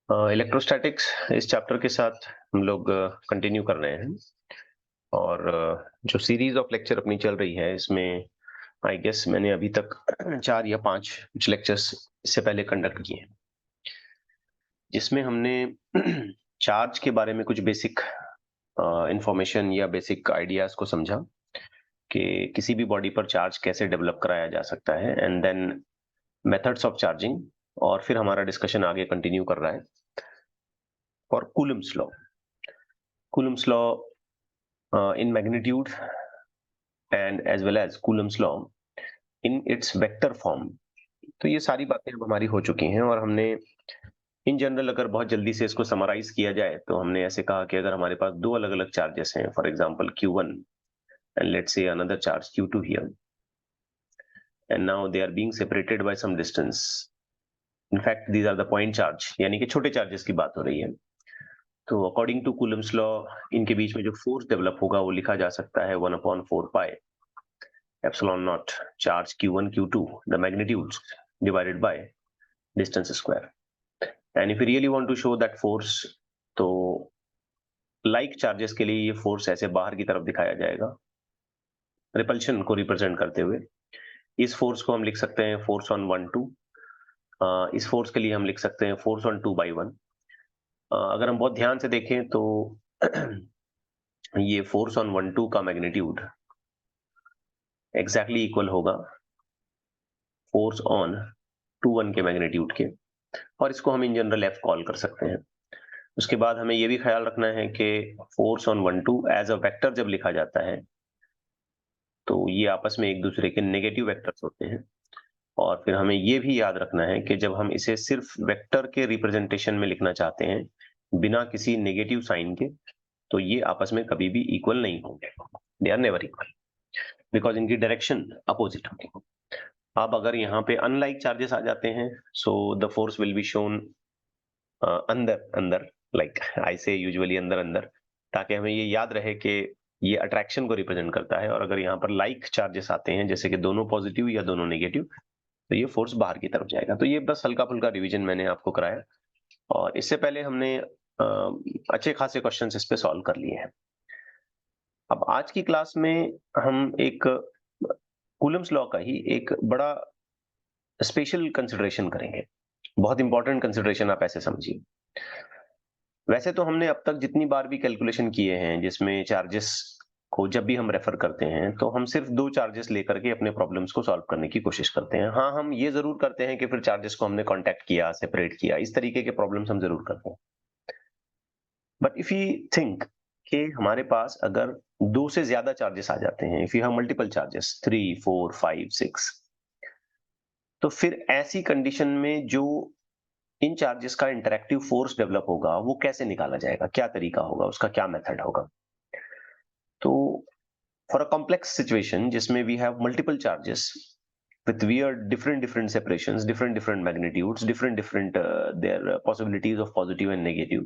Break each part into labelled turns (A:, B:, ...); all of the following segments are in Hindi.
A: इलेक्ट्रोस्टैटिक्स इस चैप्टर के साथ हम लोग कंटिन्यू कर रहे हैं और जो सीरीज ऑफ लेक्चर अपनी चल रही है इसमें आई गेस मैंने अभी तक 4 या 5 कुछ लेक्चर्स इससे पहले कंडक्ट किए हैं जिसमें हमने चार्ज के बारे में कुछ बेसिक इंफॉर्मेशन या बेसिक आइडियाज को समझा कि किसी भी बॉडी पर चार्ज कैसे डेवलप कराया जा सकता है and then methods of charging. और फिर हमारा डिस्कशन आगे कंटिन्यू कर रहा है for Coulomb's law. Coulomb's law in magnitude and as well as Coulomb's law in its vector form। तो ये सारी बातें अब हमारी हो चुकी हैं और हमने इन जनरल अगर बहुत जल्दी से इसको समराइज किया जाए तो हमने ऐसे कहा कि अगर हमारे पास दो अलग अलग चार्जेस हैं, for example Q1 and let's say another charge Q2 here, and now they are being separated by some distance, in fact these are the point charge, यानी कि छोटे चार्जेस की बात हो रही है। तो अकॉर्डिंग टू कूलम्स लॉ इनके बीच में जो फोर्स डेवलप होगा वो लिखा जा सकता है 1/4 पाई epsilon naught charge q1 q2 the magnitudes divided by distance square। and if you really want to show that force तो like चार्जेस के लिए ये फोर्स ऐसे बाहर की तरफ दिखाया जाएगा रिपल्शन को रिप्रेजेंट करते हुए। इस फोर्स को हम लिख सकते हैं फोर्स ऑन 1 2। इस फोर्स के लिए हम लिख सकते हैं फोर्स ऑन 2/1। अगर हम बहुत ध्यान से देखें तो ये फोर्स ऑन 1 2 का मैग्नीट्यूड एग्जैक्टली इक्वल होगा फोर्स ऑन 2 1 के मैग्नीट्यूड के, और इसको हम इन जनरल एफ कॉल कर सकते हैं। उसके बाद हमें ये भी ख्याल रखना है कि force on 1 2 as a vector जब लिखा जाता है तो ये आपस में एक दूसरे के नेगेटिव वेक्टर्स होते हैं। और फिर हमें ये भी याद रखना है कि जब हम इसे सिर्फ वेक्टर के रिप्रेजेंटेशन में लिखना चाहते हैं बिना किसी नेगेटिव साइन के तो ये आपस में कभी भी इक्वल नहीं होंगे, they are never equal because इनकी डायरेक्शन अपोजिट होगी। अब अगर यहाँ पे अनलाइक चार्जेस आ जाते हैं so the force will be shown अंदर अंदर, लाइक आई से यूजुअली अंदर अंदर, ताकि हमें ये याद रहे कि ये अट्रैक्शन को रिप्रेजेंट करता है। और अगर यहाँ पर लाइक चार्जेस आते हैं जैसे कि दोनों पॉजिटिव या दोनों नेगेटिव तो ये फोर्स बाहर की तरफ जाएगा। तो ये बस हल्का फुल्का रिवीजन मैंने आपको कराया और इससे पहले हमने अच्छे खासे क्वेश्चंस इस पे सॉल्व कर लिए हैं। अब आज की क्लास में हम एक कूलम्स लॉ का ही एक बड़ा स्पेशल कंसिडरेशन करेंगे। बहुत इंपॉर्टेंट कंसिडरेशन आप ऐसे समझिए। वैसे तो हमने अब तक जितनी बार भी कैलकुलेशन किए हैं जिसमें चार्जेस को जब भी हम रेफर करते हैं तो हम सिर्फ 2 चार्जेस लेकर के अपने प्रॉब्लम्स को सॉल्व करने की कोशिश करते हैं। हाँ, हम ये जरूर करते हैं कि फिर चार्जेस को हमने कांटेक्ट किया, सेपरेट किया, इस तरीके के प्रॉब्लम्स हम जरूर करते हैं। बट इफ यू थिंक कि हमारे पास अगर 2 से ज्यादा चार्जेस आ जाते हैं, if you have multiple charges 3 4 5 6, तो फिर ऐसी कंडीशन में जो इन चार्जेस का इंटरैक्टिव फोर्स डेवलप होगा वो कैसे निकाला जाएगा, क्या तरीका होगा, उसका क्या मेथड होगा। तो फॉर अ कॉम्प्लेक्स सिचुएशन जिसमें we have multiple charges with weird different separations, different magnitudes, different their possibilities of positive and negative,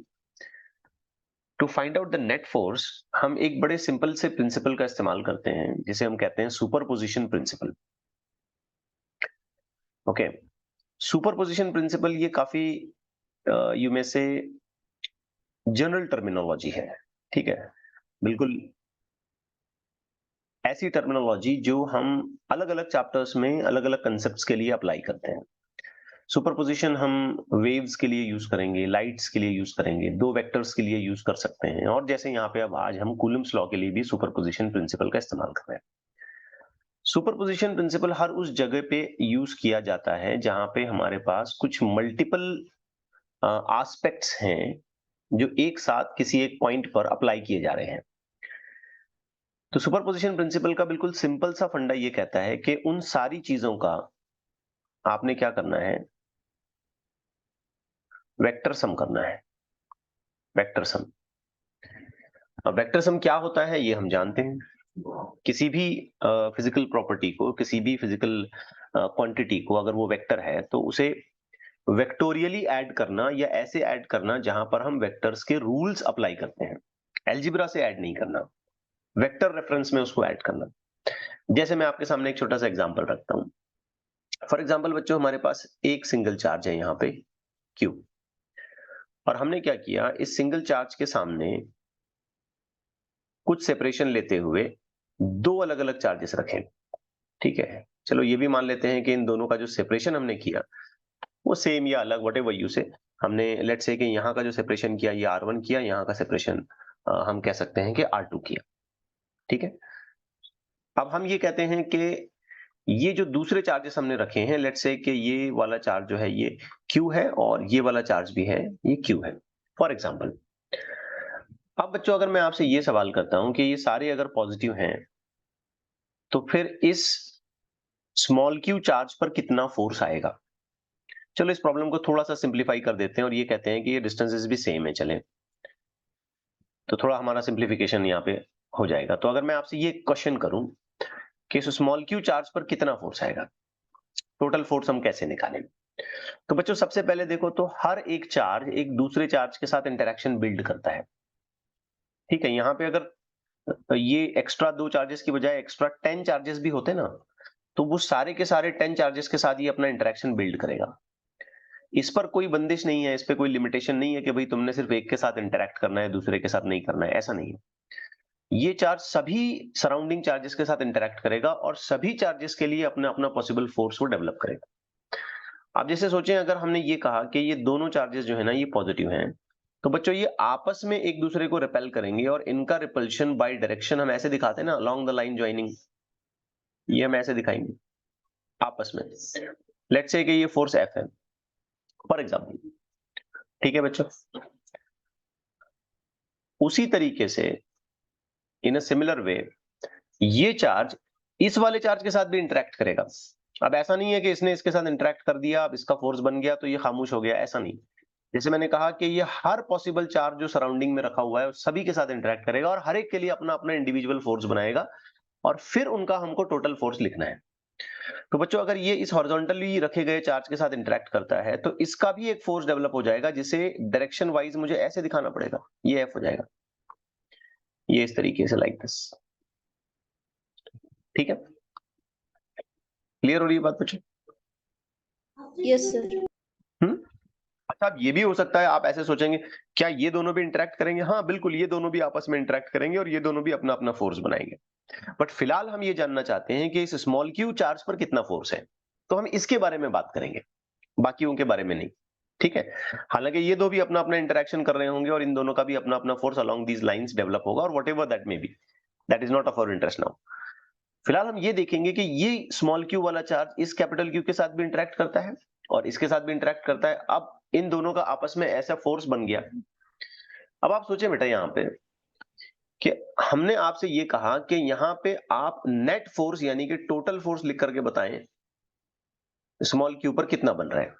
A: to find out the net force हम एक बड़े सिंपल से प्रिंसिपल का इस्तेमाल करते हैं जिसे हम कहते हैं superposition principle. Okay, superposition principle ये काफी यू में से जनरल टर्मिनोलॉजी है, ठीक है, बिल्कुल ऐसी टर्मिनोलॉजी जो हम अलग अलग चैप्टर्स में अलग अलग कंसेप्ट्स के लिए अप्लाई करते हैं। सुपरपोजिशन हम वेव्स के लिए यूज करेंगे, लाइट्स के लिए यूज करेंगे, 2 वेक्टर्स के लिए यूज कर सकते हैं, और जैसे यहाँ पे अब आज हम कूलम्स लॉ के लिए भी सुपरपोजिशन प्रिंसिपल का इस्तेमाल कर रहे हैं। सुपरपोजिशन प्रिंसिपल हर उस जगह पे यूज किया जाता है जहां पे हमारे पास कुछ मल्टीपल एस्पेक्ट्स हैं जो एक साथ किसी एक पॉइंट पर अप्लाई किए जा रहे हैं। तो सुपरपोजिशन प्रिंसिपल का बिल्कुल सिंपल सा फंडा ये कहता है कि उन सारी चीजों का आपने क्या करना है, वेक्टर सम करना है। वेक्टर सम, अब वेक्टर सम क्या होता है ये हम जानते हैं। किसी भी फिजिकल प्रॉपर्टी को, किसी भी फिजिकल क्वांटिटी को अगर वो वेक्टर है तो उसे वेक्टोरियली ऐड करना या ऐसे ऐड करना जहां पर हम वेक्टर्स के रूल्स अप्लाई करते हैं, एल्जिब्रा से ऐड नहीं करना, वेक्टर रेफरेंस में उसको ऐड करना। जैसे मैं आपके सामने एक छोटा सा एग्जांपल रखता हूं। फॉर एग्जांपल बच्चों, हमारे पास एक सिंगल चार्ज है यहाँ पे Q, और हमने क्या किया, इस सिंगल चार्ज के सामने कुछ सेपरेशन लेते हुए दो अलग अलग चार्जेस रखे। ठीक है, चलो ये भी मान लेते हैं कि इन दोनों का जो सेपरेशन हमने किया वो सेम या अलग, व्हाटएवर यू से, हमने लेट्स से कि यहाँ का जो सेपरेशन किया ये R1 किया, यहाँ का सेपरेशन हम कह सकते हैं कि R2 किया। ठीक है, अब हम ये कहते हैं कि ये जो दूसरे चार्जेस हमने रखे हैं, लेट्स से कि ये वाला चार्ज जो है ये Q है और ये वाला चार्ज भी है ये Q है फॉर एग्जाम्पल। अब बच्चों अगर मैं आपसे ये सवाल करता हूं कि ये सारे अगर पॉजिटिव हैं तो फिर इस स्मॉल q चार्ज पर कितना फोर्स आएगा। चलो इस प्रॉब्लम को थोड़ा सा सिंप्लीफाई कर देते हैं और ये कहते हैं कि ये डिस्टेंसेस भी सेम है, चले तो थोड़ा हमारा सिंप्लीफिकेशन यहाँ पे हो जाएगा। तो अगर मैं आपसे ये क्वेश्चन करूं कि इस स्मॉल q चार्ज पर कितना फोर्स आएगा, टोटल फोर्स हम कैसे निकालें। तो बच्चों सबसे पहले देखो तो हर एक चार्ज एक दूसरे चार्ज के साथ इंटरेक्शन बिल्ड करता है। ठीक है, यहाँ पे अगर ये एक्स्ट्रा 2 चार्जेस की बजाय एक्स्ट्रा 10 चार्जेस भी होते ना, तो वो सारे के सारे 10 चार्जेस के साथ ये अपना इंटरेक्शन बिल्ड करेगा। इस पर कोई बंदिश नहीं है, इस पे कोई लिमिटेशन नहीं है कि भाई तुमने सिर्फ एक के साथ इंटरेक्ट करना है, दूसरे के साथ नहीं करना है, ऐसा नहीं है। ये चार्ज सभी सराउंडिंग चार्जेस के साथ इंटरेक्ट करेगा और सभी चार्जेस के लिए अपना अपना पॉसिबल फोर्स वो डेवलप करेगा। अब जैसे सोचें अगर हमने ये कहा कि ये दोनों चार्जेस जो है ना ये पॉजिटिव हैं, तो बच्चों ये आपस में एक दूसरे को रिपेल करेंगे और इनका रिपल्शन बाय डायरेक्शन हम ऐसे दिखाते हैं ना, अलोंग द लाइन ज्वाइनिंग, ये हम ऐसे दिखाएंगे आपस में। लेट्स से कि ये फोर्स F है फॉर एग्जाम्पल। ठीक है बच्चों, उसी तरीके से इन अ सिमिलर वे ये चार्ज इस वाले चार्ज के साथ भी इंटरेक्ट करेगा। अब ऐसा नहीं है कि इसने इसके साथ इंटरेक्ट कर दिया अब इसका फोर्स बन गया तो ये खामोश हो गया, ऐसा नहीं। जैसे मैंने कहा कि ये हर पॉसिबल चार्ज जो सराउंडिंग में रखा हुआ है सभी के साथ इंटरेक्ट करेगा और हर एक के लिए अपना अपना इंडिविजुअल फोर्स बनाएगा और फिर उनका हमको टोटल फोर्स लिखना है। तो बच्चों अगर ये इस हॉरिजॉन्टली रखे गए चार्ज के साथ इंटरेक्ट करता है तो इसका भी एक फोर्स डेवलप हो जाएगा जिसे डायरेक्शन वाइज मुझे ऐसे दिखाना पड़ेगा, ये F हो जाएगा, ये इस तरीके से लाइक दिस। ठीक है, क्लियर हो रही है बात बच्चों?
B: Yes sir.
A: अच्छा अब ये भी हो सकता है आप ऐसे सोचेंगे क्या ये दोनों भी इंटरेक्ट करेंगे, हाँ बिल्कुल ये दोनों भी आपस में इंटरेक्ट करेंगे और ये दोनों भी अपना अपना फोर्स बनाएंगे। बट फिलहाल हम ये जानना चाहते हैं कि इस स्मॉल q चार्ज पर कितना फोर्स है, तो हम इसके बारे में बात करेंगे, बाकियों के बारे में नहीं। ठीक है, हालांकि ये दो भी अपना अपना इंटरेक्शन कर रहे होंगे और इन दोनों का भी अपना अपना force along these lines develop होगा और whatever that may be, that is not of our interest now. फिलहाल हम ये देखेंगे कि ये स्मॉल q वाला चार्ज इस कैपिटल Q के साथ भी इंटरेक्ट करता है और इसके साथ भी इंटरेक्ट करता है। अब इन दोनों का आपस में ऐसा फोर्स बन गया। अब आप सोचें बेटा यहाँ पे कि हमने आपसे ये कहा कि यहाँ पे आप नेट फोर्स यानी कि टोटल फोर्स लिख करके बताएं स्मॉल q पर कितना बन रहा है।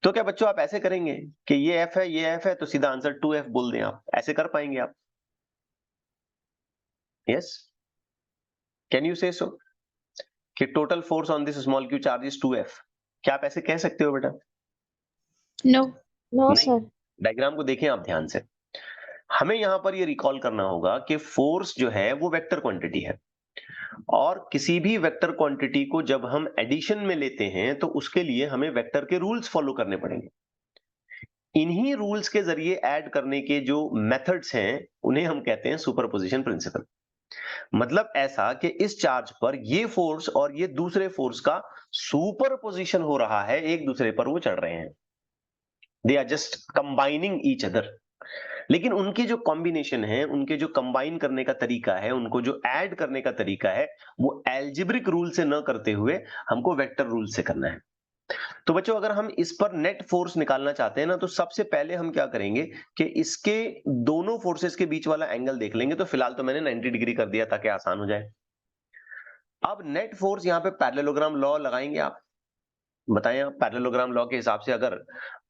A: तो क्या बच्चों आप ऐसे करेंगे कि ये F है ये F है तो सीधा आंसर 2F बोल दें, आप ऐसे कर पाएंगे आप? यस, कैन यू से सो कि total force on this small q charge is 2F? क्या आप ऐसे कह सकते हो बेटा?
B: नो नो
A: नहीं,
B: सर।
A: डायग्राम को देखें आप ध्यान से। हमें यहां पर ये रिकॉल करना होगा कि फोर्स जो है वो वेक्टर क्वांटिटी है और किसी भी वेक्टर क्वांटिटी को जब हम एडिशन में लेते हैं तो उसके लिए हमें वेक्टर के रूल्स फॉलो करने पड़ेंगे। इन्हीं रूल्स के जरिए ऐड करने के जो मेथड्स हैं उन्हें हम कहते हैं सुपरपोजिशन प्रिंसिपल। मतलब ऐसा कि इस चार्ज पर ये फोर्स और ये दूसरे फोर्स का सुपरपोजिशन हो रहा है, एक दूसरे पर वो चढ़ रहे हैं, they are just combining each other. लेकिन उनके जो कॉम्बिनेशन है, उनके जो कंबाइन करने का तरीका है, उनको जो ऐड करने का तरीका है वो एल्जेब्रिक रूल से न करते हुए हमको वेक्टर रूल से करना है। तो बच्चों अगर हम इस पर नेट फोर्स निकालना चाहते हैं ना तो सबसे पहले हम क्या करेंगे कि इसके दोनों फोर्सेस के बीच वाला एंगल देख लेंगे। तो फिलहाल तो मैंने 90 डिग्री कर दिया ताकि आसान हो जाए। अब नेट फोर्स यहाँ पे पैरेललोग्राम लॉ लगाएंगे आप, बताएं आप पैरेललोग्राम लॉ के हिसाब से अगर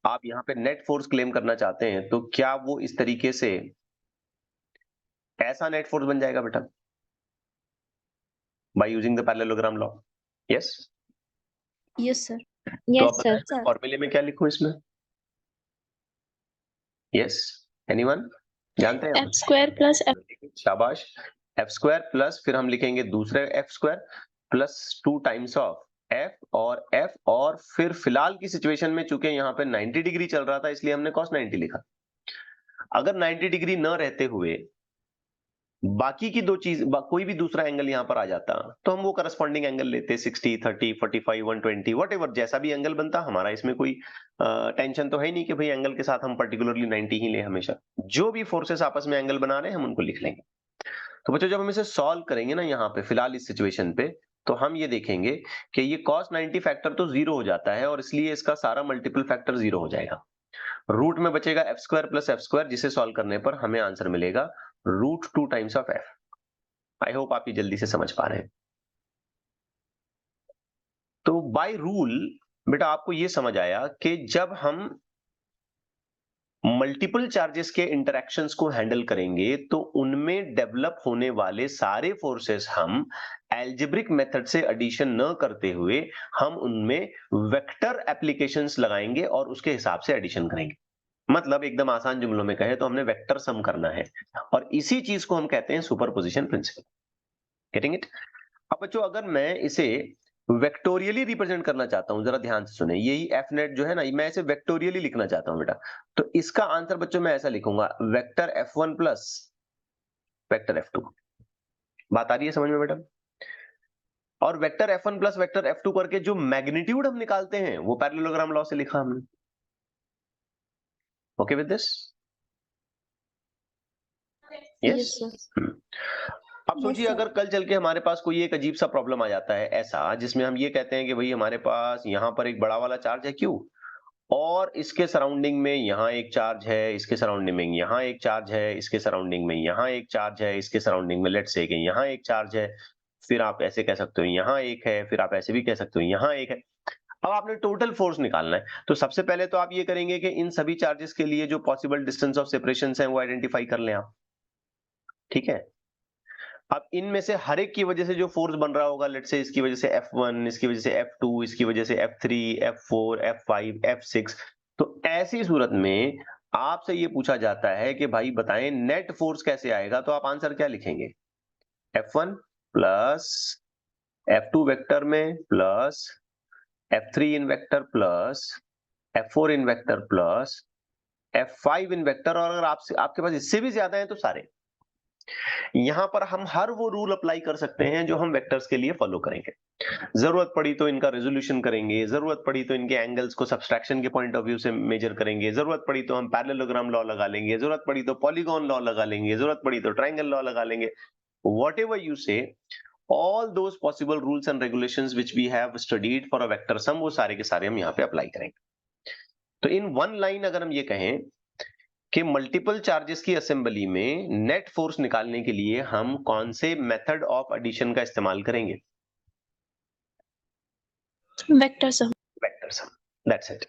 A: आप यहाँ पे नेट फोर्स क्लेम करना चाहते हैं तो क्या वो इस तरीके से ऐसा नेट फोर्स बन जाएगा बेटा by using the parallelogram law? Yes,
B: yes sir.
A: तो
B: यस
A: आप बताएं
B: सर।
A: फॉर्मूले में क्या लिखूं इसमें? यस, एनीवन जानते हैं
B: एफ स्क्वायर प्लस एफ।
A: शाबाश, एफ स्क्वायर प्लस फिर हम लिखेंगे दूसरे F square plus 2 times of F और फिर फिलहाल की सिचुएशन में चूंकि यहाँ पे 90 डिग्री चल रहा था इसलिए हमने cos 90 लिखा। अगर 90 डिग्री न रहते हुए बाकी की दो चीज कोई भी दूसरा एंगल यहाँ पर आ जाता तो हम वो करस्पॉन्डिंग एंगल लेते, 60, 30, 45, 120 वट जैसा भी एंगल बनता, हमारा इसमें कोई टेंशन तो है नहीं कि भाई एंगल के साथ हम पर्टिकुलरली 90 ही ले हमेशा। जो भी फोर्सेस आपस में एंगल बना रहे हैं हम उनको लिख लेंगे। तो बच्चों जब हम इसे सॉल्व करेंगे ना यहाँ पे फिलहाल इस सिचुएशन पे, तो हम ये देखेंगे कि ये cos 90 फैक्टर तो जीरो हो जाता है और इसलिए इसका सारा मल्टीपल फैक्टर जीरो हो जाएगा। रूट में बचेगा F square plus F square, जिसे सॉल्व करने पर हमें आंसर मिलेगा √2 times of F. I hope आप ये जल्दी से समझ पा रहे हैं। तो बाय रूल बेटा आपको ये समझ आया कि जब हम मल्टीपल चार्जेस के इंटरेक्शंस को हैंडल करेंगे तो उनमें डेवलप होने वाले सारे फोर्सेस हम एल्जेब्रिक मेथड से एडिशन न करते हुए हम उनमें वेक्टर एप्लीकेशंस लगाएंगे और उसके हिसाब से एडिशन करेंगे। मतलब एकदम आसान जुमलों में कहे तो हमने वेक्टर सम करना है और इसी चीज को हम कहते हैं सुपरपोजिशन प्रिंसिपल। Getting it? अब बच्चों अगर मैं इसे वेक्टोरियली रिप्रेजेंट करना चाहता हूं, जरा ध्यान से सुने, यही एफ नेट जो है ना, मैं इसे वेक्टोरियली लिखना चाहता हूं बेटा, तो इसका आंसर बच्चों मैं ऐसा लिखूंगा, vector F1 plus vector F2। बात आ रही है समझ में बेटा? और vector F1 plus vector F2 करके जो मैग्नीट्यूड हम निकालते हैं वो पैरेललोग्राम लॉ से लिखा हमने। Okay with this?
B: Yes, sir.
A: अब सोचिए अगर कल चल के हमारे पास कोई एक अजीब सा प्रॉब्लम आ जाता है ऐसा जिसमें हम ये कहते हैं कि भाई हमारे पास यहाँ पर एक बड़ा वाला चार्ज है Q और इसके सराउंडिंग में यहाँ एक चार्ज है, इसके सराउंडिंग में यहाँ एक चार्ज है, इसके सराउंडिंग में यहाँ एक चार्ज है, इसके सराउंडिंग में लेट्स से कि यहाँ एक चार्ज है, फिर आप ऐसे कह सकते हो यहाँ एक है, फिर आप ऐसे भी कह सकते हो यहाँ एक है। अब आपने टोटल फोर्स निकालना है तो सबसे पहले तो आप ये करेंगे कि इन सभी चार्जेस के लिए जो पॉसिबल डिस्टेंस ऑफ सेपरेशन है वो आइडेंटिफाई कर लें आप। ठीक है, अब इनमें से हर एक की वजह से जो फोर्स बन रहा होगा, लेट्स से इसकी वजह से F1, इसकी वजह से F2, इसकी वजह से F3, F4, F5, F6, तो ऐसी सूरत में आपसे ये पूछा जाता है कि भाई बताएं नेट फोर्स कैसे आएगा, तो आप आंसर क्या लिखेंगे? F1 प्लस F2 वेक्टर में प्लस F3 इन वेक्टर प्लस F4 इन वेक्टर प्लस F5 इन वेक्टर, और अगर आपके पास इससे भी ज्यादा है तो सारे। यहां पर हम हर वो रूल अप्लाई कर सकते हैं जो हम वेक्टर्स के लिए फॉलो करेंगे। जरूरत पड़ी तो इनका रेजोल्यूशन करेंगे, जरूरत पड़ी तो इनके एंगल्स को सब्सट्रैक्शन के पॉइंट ऑफ व्यू से मेजर करेंगे, जरूरत पड़ी तो हम पैरेललोग्राम लॉ लगा लेंगे, जरूरत पड़ी तो पॉलीगॉन लॉ लगा लेंगे, जरूरत पड़ी तो ट्रायंगल लॉ लगा लेंगे। Whatever you say, all those possible rules and regulations which we have studied for a vector sum, वो सारे के सारे हम यहाँ पे अप्लाई करेंगे। तो इन वन लाइन अगर हम ये कहें कि मल्टीपल चार्जेस की असेंबली में नेट फोर्स निकालने के लिए हम कौन से मेथड ऑफ एडिशन का इस्तेमाल करेंगे?
B: Vector sum.
A: Vector sum, that's it.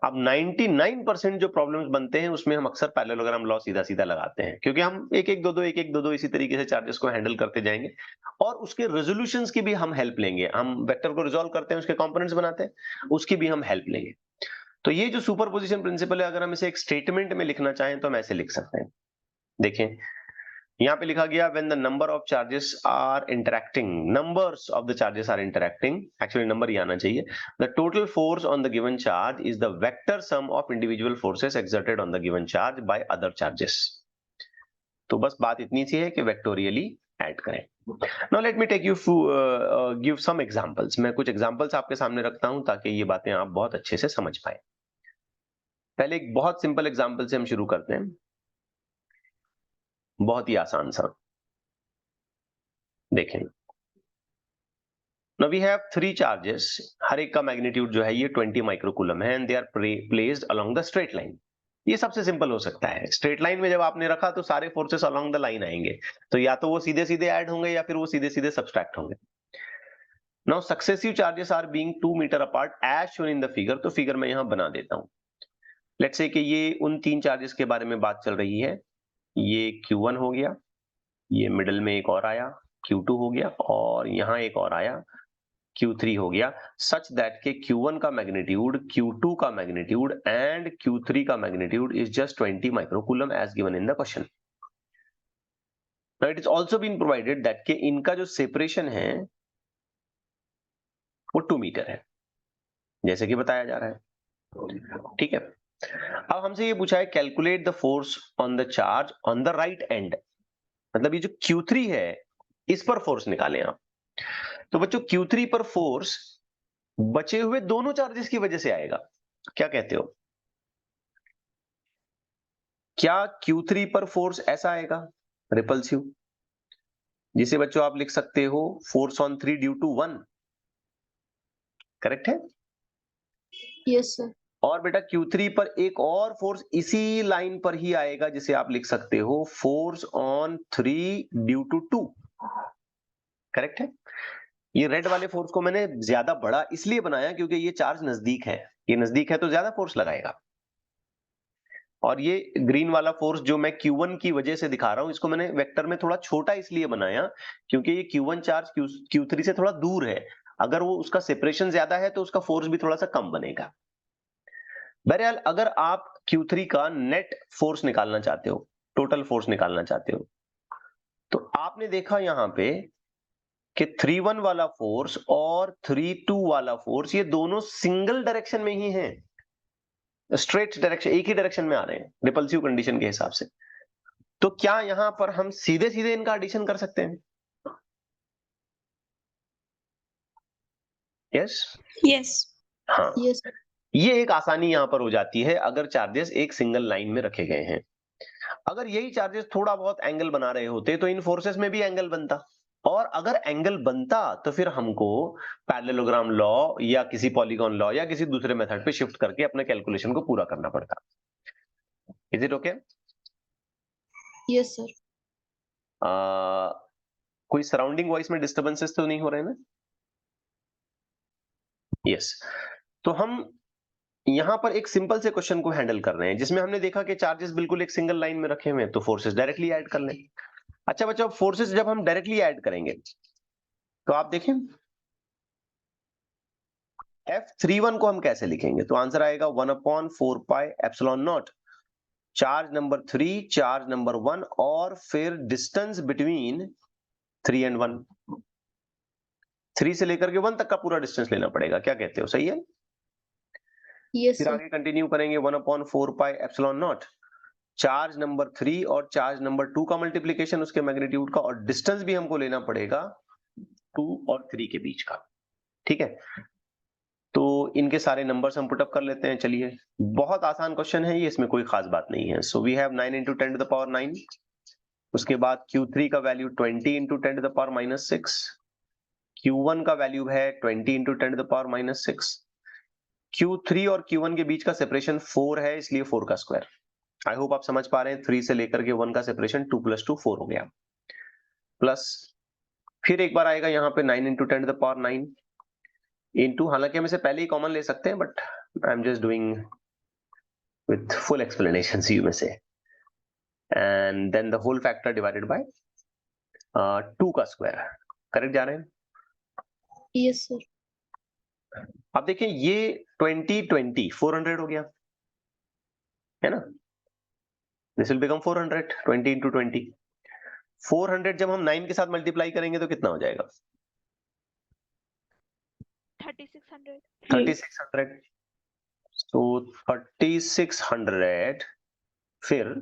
A: अब 99% जो प्रॉब्लम्स बनते हैं उसमें हम अक्सर पैरेललोग्राम लॉ सीधा सीधा लगाते हैं, क्योंकि हम एक एक दो दो इसी तरीके से चार्जेस को हैंडल करते जाएंगे और उसके रेजोल्यूशंस की भी हम हेल्प लेंगे। हम वेक्टर को रिजॉल्व करते हैं, उसके कंपोनेंट्स बनाते हैं, उसकी भी हम हेल्प लेंगे। तो ये जो सुपरपोजिशन प्रिंसिपल है, अगर हम इसे एक स्टेटमेंट में लिखना चाहें तो हम ऐसे लिख सकते हैं। देखें यहाँ पे लिखा गया when the number of charges are interacting, numbers of the charges are interacting, actually number ही आना चाहिए, the total force on the given charge is the vector sum of individual forces exerted on the given charge by other charges। तो बस बात इतनी सी है कि वेक्टोरियली ऐड करें। Now let me take you give some examples। मैं कुछ एग्जांपल्स आपके सामने रखता हूं ताकि ये बातें आप बहुत अच्छे से समझ पाए। पहले एक बहुत सिंपल एग्जांपल से हम शुरू करते हैं, बहुत ही आसान सा। देखें, Now we have 3 charges, हर एक का मैग्नीट्यूड जो है ये 20 माइक्रोकूलम है and they are placed along the straight line. ये सबसे सिंपल हो सकता है। स्ट्रेट लाइन में जब आपने रखा तो सारे फोर्सेस अलोंग द लाइन आएंगे, तो या तो वो सीधे सीधे ऐड होंगे या फिर वो सीधे सीधे सब्सट्रैक्ट होंगे। Now successive charges are being 2 meter apart as shown in the figure, तो फिगर मैं यहां बना देता हूं। लेट्स से कि ये उन 3 चार्जेस के बारे में बात चल रही है। ये Q1 हो गया, ये मिडल में एक और आया Q2 हो गया, और यहां एक और आया Q3 हो गया, सच दैट के Q1 का मैग्नीट्यूड, Q2 का मैग्नीट्यूड एंड Q3 का magnitude is just 20 microcoulomb as given in the question. Now it is also been provided that के इनका जो सेपरेशन है वो 2 मीटर है, जैसे कि बताया जा रहा है। ठीक है, अब हमसे ये पूछा है calculate the force on the charge on the right and, मतलब ये जो Q3 है इस पर फोर्स निकालें आप। तो बच्चों Q3 पर फोर्स बचे हुए दोनों चार्जेस की वजह से आएगा, क्या कहते हो? क्या Q3 पर फोर्स ऐसा आएगा रिपल्सिव, जिसे बच्चों आप लिख सकते हो force on 3 due to 1, correct है?
B: Yes, sir.
A: और बेटा Q3 पर एक और फोर्स इसी लाइन पर ही आएगा, जिसे आप लिख सकते हो force on 3 due to 2, correct है? ये रेड वाले फोर्स को मैंने ज्यादा बड़ा इसलिए बनाया क्योंकि ये चार्ज नजदीक है, ये नजदीक है तो ज्यादा फोर्स लगाएगा। और ये ग्रीन वाला फोर्स जो मैं Q1 की वजह से दिखा रहा हूं, इसको मैंने वेक्टर में थोड़ा छोटा इसलिए बनाया क्योंकि ये Q1 चार्ज Q3 से थोड़ा दूर है, अगर वो उसका सेपरेशन ज्यादा है तो उसका फोर्स भी थोड़ा सा कम बनेगा। बहरहाल अगर आप Q3 का नेट फोर्स निकालना चाहते हो, टोटल फोर्स निकालना चाहते हो, तो आपने देखा यहां पे कि 3-1 वाला फोर्स और 3-2 वाला फोर्स ये दोनों सिंगल डायरेक्शन में ही हैं, स्ट्रेट डायरेक्शन, एक ही डायरेक्शन में आ रहे हैं रिपल्सिव कंडीशन के हिसाब से। तो क्या यहां पर हम सीधे सीधे इनका एडिशन कर सकते हैं? यस?
B: Yes.
A: हाँ,
B: Yes.
A: ये एक आसानी यहां पर हो जाती है अगर चार्जेस एक सिंगल लाइन में रखे गए हैं। अगर यही चार्जेस थोड़ा बहुत एंगल बना रहे होते तो इन फोर्सेस में भी एंगल बनता, और अगर एंगल बनता तो फिर हमको पैरेललोग्राम लॉ या किसी पॉलीगॉन लॉ या किसी दूसरे मेथड पे शिफ्ट करके अपने कैलकुलेशन को पूरा करना पड़ता। Is it okay?
B: Yes, sir.
A: कोई सराउंडिंग वॉइस में डिस्टर्बेंसेस तो नहीं हो रहे ना? यस। तो हम यहां पर एक सिंपल से क्वेश्चन को हैंडल कर रहे हैं जिसमें हमने देखा कि चार्जेस बिल्कुल एक सिंगल लाइन में रखे हुए हैं, तो फोर्सेस डायरेक्टली ऐड कर लें। अच्छा बच्चों, फोर्सेस जब हम डायरेक्टली ऐड करेंगे तो आप देखें F31 को हम कैसे लिखेंगे, तो आंसर आएगा 1/4 pi epsilon not, charge number 3, charge number 1 और फिर डिस्टेंस बिटवीन 3 एंड 1, 3 से लेकर के 1 तक का पूरा डिस्टेंस लेना पड़ेगा, क्या कहते हो, सही है?
B: Yes,
A: फिर
B: sir.
A: आगे कंटिन्यू करेंगे 1/4 pi epsilon not, charge number 3 और चार्ज नंबर 2 का मल्टीप्लीकेशन उसके मैग्नीट्यूड का, और डिस्टेंस भी हमको लेना पड़ेगा 2 और 3 के बीच का। ठीक है, तो इनके सारे नंबर्स हम पुटअप कर लेते हैं। चलिए, बहुत आसान क्वेश्चन है ये, इसमें कोई खास बात नहीं है। सो वी हैव 9 × 10⁻9, उसके बाद Q3 का वैल्यू 20 × 10⁻6, Q1 का वैल्यू है 20 × 10⁻6, Q3 और Q1 के बीच का सेपरेशन 4 है, इसलिए 4 का स्क्वायर। आई होप आप समझ पा रहे हैं, 3 से लेकर के 1 का सेपरेशन 2 + 2 4 हो गया, प्लस फिर एक बार आएगा यहाँ पे 9 × 10⁻9 इंटू, हालांकि हम इसे पहले ही कॉमन ले सकते हैं but I am just doing with full explanation, you में से, and then the whole factor divided by 2 का स्क्वायर। करेक्ट जा रहे हैं?
B: Yes, sir.
A: अब देखिए ये 20 400 हो गया है ना, दिस विल बिकम 400, 20 × 20, 400 जब हम 9 के साथ मल्टीप्लाई करेंगे तो कितना हो जाएगा?
C: 3600.
A: 3600। तो 3600, फिर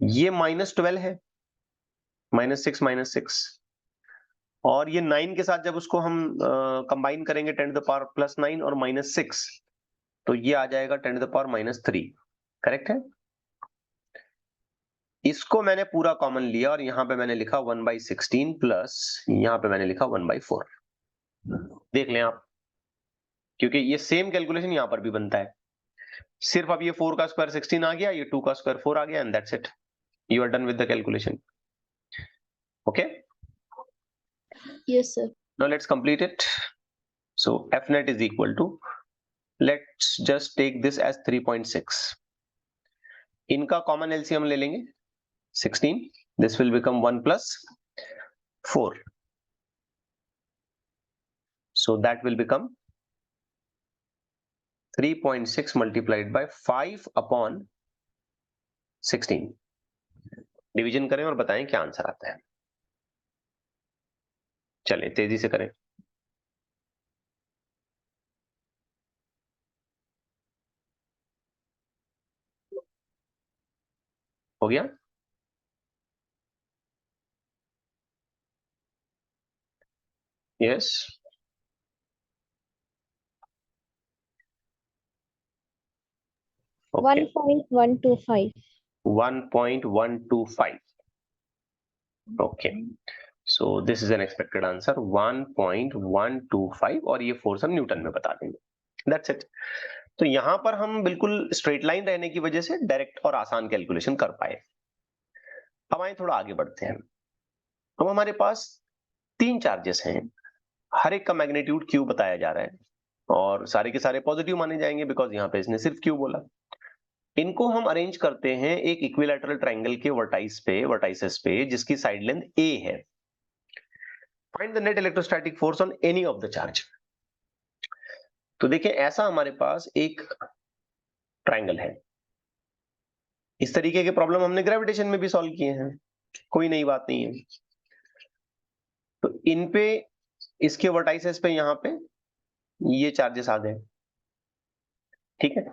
A: ये -12 है, -6 और ये 9 के साथ जब उसको हम कंबाइन करेंगे 10⁻+9 और -6, तो ये आ जाएगा 10⁻3। करेक्ट है? इसको मैंने पूरा कॉमन लिया और यहां पे मैंने लिखा 1/16 प्लस यहां पे मैंने लिखा 1/4। देख लें आप, क्योंकि ये सेम कैलकुलेशन यहां पर भी बनता है, सिर्फ अब ये 4 का स्क्वायर 16 आ गया, ये 2 का स्क्वायर 4 आ गया, and that's it, you are done with the calculation. Okay,
B: Yes, sir.
A: now let's complete it. So Fnet is equal to, let's just take this as 3.6, इनका कॉमन एलसीएम ले लेंगे 16, this will become 1 + 4, so that will become 3.6 multiplied by 5/16। Division करें और बताएं क्या आंसर आता है। चलें तेजी से करें। हो गया? Yes,
B: 1.125.
A: 1.125. Okay, so this is an expected answer 1.125, और ये फोर्स हम न्यूटन में बता देंगे। That's it. तो यहां पर हम बिल्कुल स्ट्रेट लाइन रहने की वजह से डायरेक्ट और आसान कैलकुलेशन कर पाए। अब आए थोड़ा आगे बढ़ते हैं। अब हमारे पास 3 चार्जेस हैं, हर एक का मैग्नीट्यूड क्यू बताया जा रहा है, और सारे के सारे पॉजिटिव माने जाएंगे बिकॉज यहाँ पे इसने सिर्फ क्यू बोला। इनको हम अरेंज करते हैं एक इक्विलैटरल ट्रायंगल के वर्टाइसेस पे जिसकी साइड लेंथ a है। Find the net electrostatic force on any of the charge. तो देखिए, ऐसा हमारे पास एक ट्रायंगल है। इस तरीके के प्रॉब्लम हमने ग्रेविटेशन में भी सॉल्व किए हैं, कोई नई बात नहीं है। तो इन पे, इसके वर्टाइसेस पे, यहां पे ये चार्जेस आ गए, ठीक है।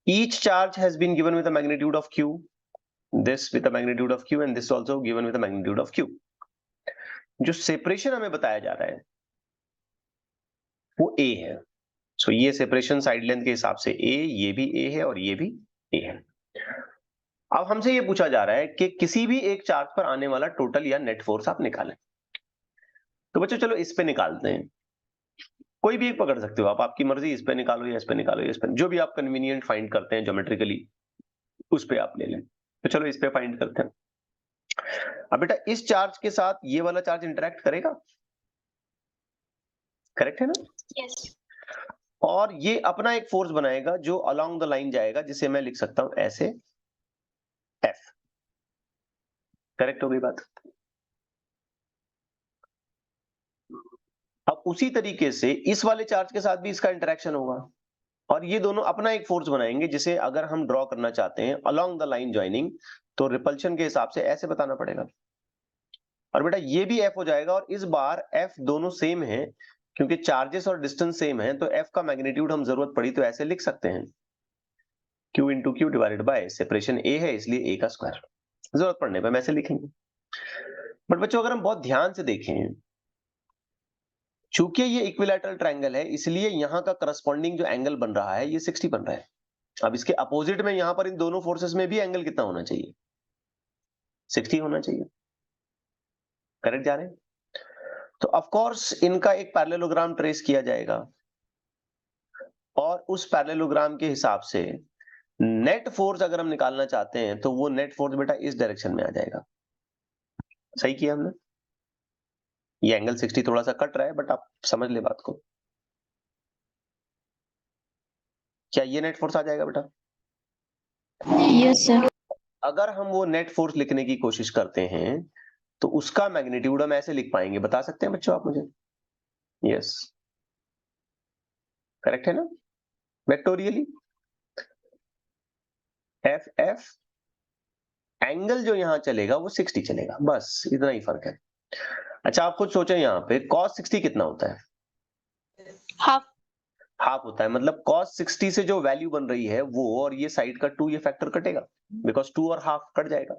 A: Each charge has been given with the magnitude of q, this with the magnitude of q, and this also given with the magnitude of q। जो सेपरेशन हमें बताया जा रहा है वो a है। सो ये सेपरेशन साइड लेंथ के हिसाब से a, ये भी a है और ये भी a है। अब हमसे ये पूछा जा रहा है कि किसी भी एक चार्ज पर आने वाला टोटल या नेट फोर्स आप निकालें। तो बच्चों चलो इस पे निकालते हैं, कोई भी एक पकड़ सकते हो आप, आपकी मर्जी, इस पे निकालो या इस पे निकालो या इस पे, जो भी आप कन्वीनियंट फाइंड करते हैं ज्योमेट्रिकली उस पे आप ले लें। तो चलो इस पे फाइंड करते हैं। अब बेटा इस चार्ज के साथ ये वाला चार्ज इंटरेक्ट करेगा, करेक्ट है ना?
B: Yes.
A: और ये अपना एक फोर्स बनाएगा जो अलोंग द लाइन जाएगा, जिसे मैं लिख सकता हूं ऐसे F। करेक्ट हो गई बात? अब उसी तरीके से इस वाले चार्ज के साथ भी इसका इंटरेक्शन होगा, और ये दोनों अपना एक फोर्स बनाएंगे जिसे अगर हम ड्रॉ करना चाहते हैं अलोंग द लाइन ज्वाइनिंग, तो रिपल्शन के हिसाब से ऐसे बताना पड़ेगा। और बेटा ये भी F हो जाएगा, और इस बार F दोनों सेम है, क्योंकि चार्जेस और डिस्टेंस सेम है, तो F का मैग्नीट्यूड हम जरूरत पड़ी तो ऐसे लिख सकते हैं, Q into Q divided by separation A है इसलिए A का स्क्वायर, जरूरत पड़ने पर हम ऐसे लिखेंगे। बट बच्चों अगर हम बहुत ध्यान से देखें, चूंकि ये इक्विलैटरल ट्रायंगल है, इसलिए यहाँ का करस्पॉन्डिंग जो एंगल बन रहा है ये 60 बन रहा है। अब इसके अपोजिट में यहाँ पर इन दोनों फोर्सेस में भी एंगल कितना होना चाहिए? 60 होना चाहिए। करेक्ट जा रहे हैं? तो ऑफ कोर्स इनका एक पैरेललोग्राम ट्रेस किया जाएगा, और उस पैरेललोग्राम के हिसाब से नेट फोर्स अगर हम निकालना चाहते हैं तो वो नेट फोर्स बेटा इस डायरेक्शन में आ जाएगा। सही किया हमने। ये एंगल 60 थोड़ा सा कट रहा है, बट आप समझ ले बात को। क्या ये नेट फोर्स आ जाएगा बेटा?
B: Yes, sir.
A: अगर हम वो नेट फोर्स लिखने की कोशिश करते हैं तो उसका मैग्नीट्यूड हम ऐसे लिख पाएंगे, बता सकते हैं बच्चों आप मुझे? यस, करेक्ट है ना? वेक्टोरियली एफ एफ, एंगल जो यहां चलेगा वो 60 चलेगा, बस इतना ही फर्क है। अच्छा आप खुद सोचें, यहाँ पे cos 60 कितना होता है?
B: Half.
A: हाफ होता है, मतलब cos 60 से जो वैल्यू बन रही है वो, और ये साइड का 2, ये फैक्टर कटेगा, बिकॉज 2 और हाफ कट जाएगा।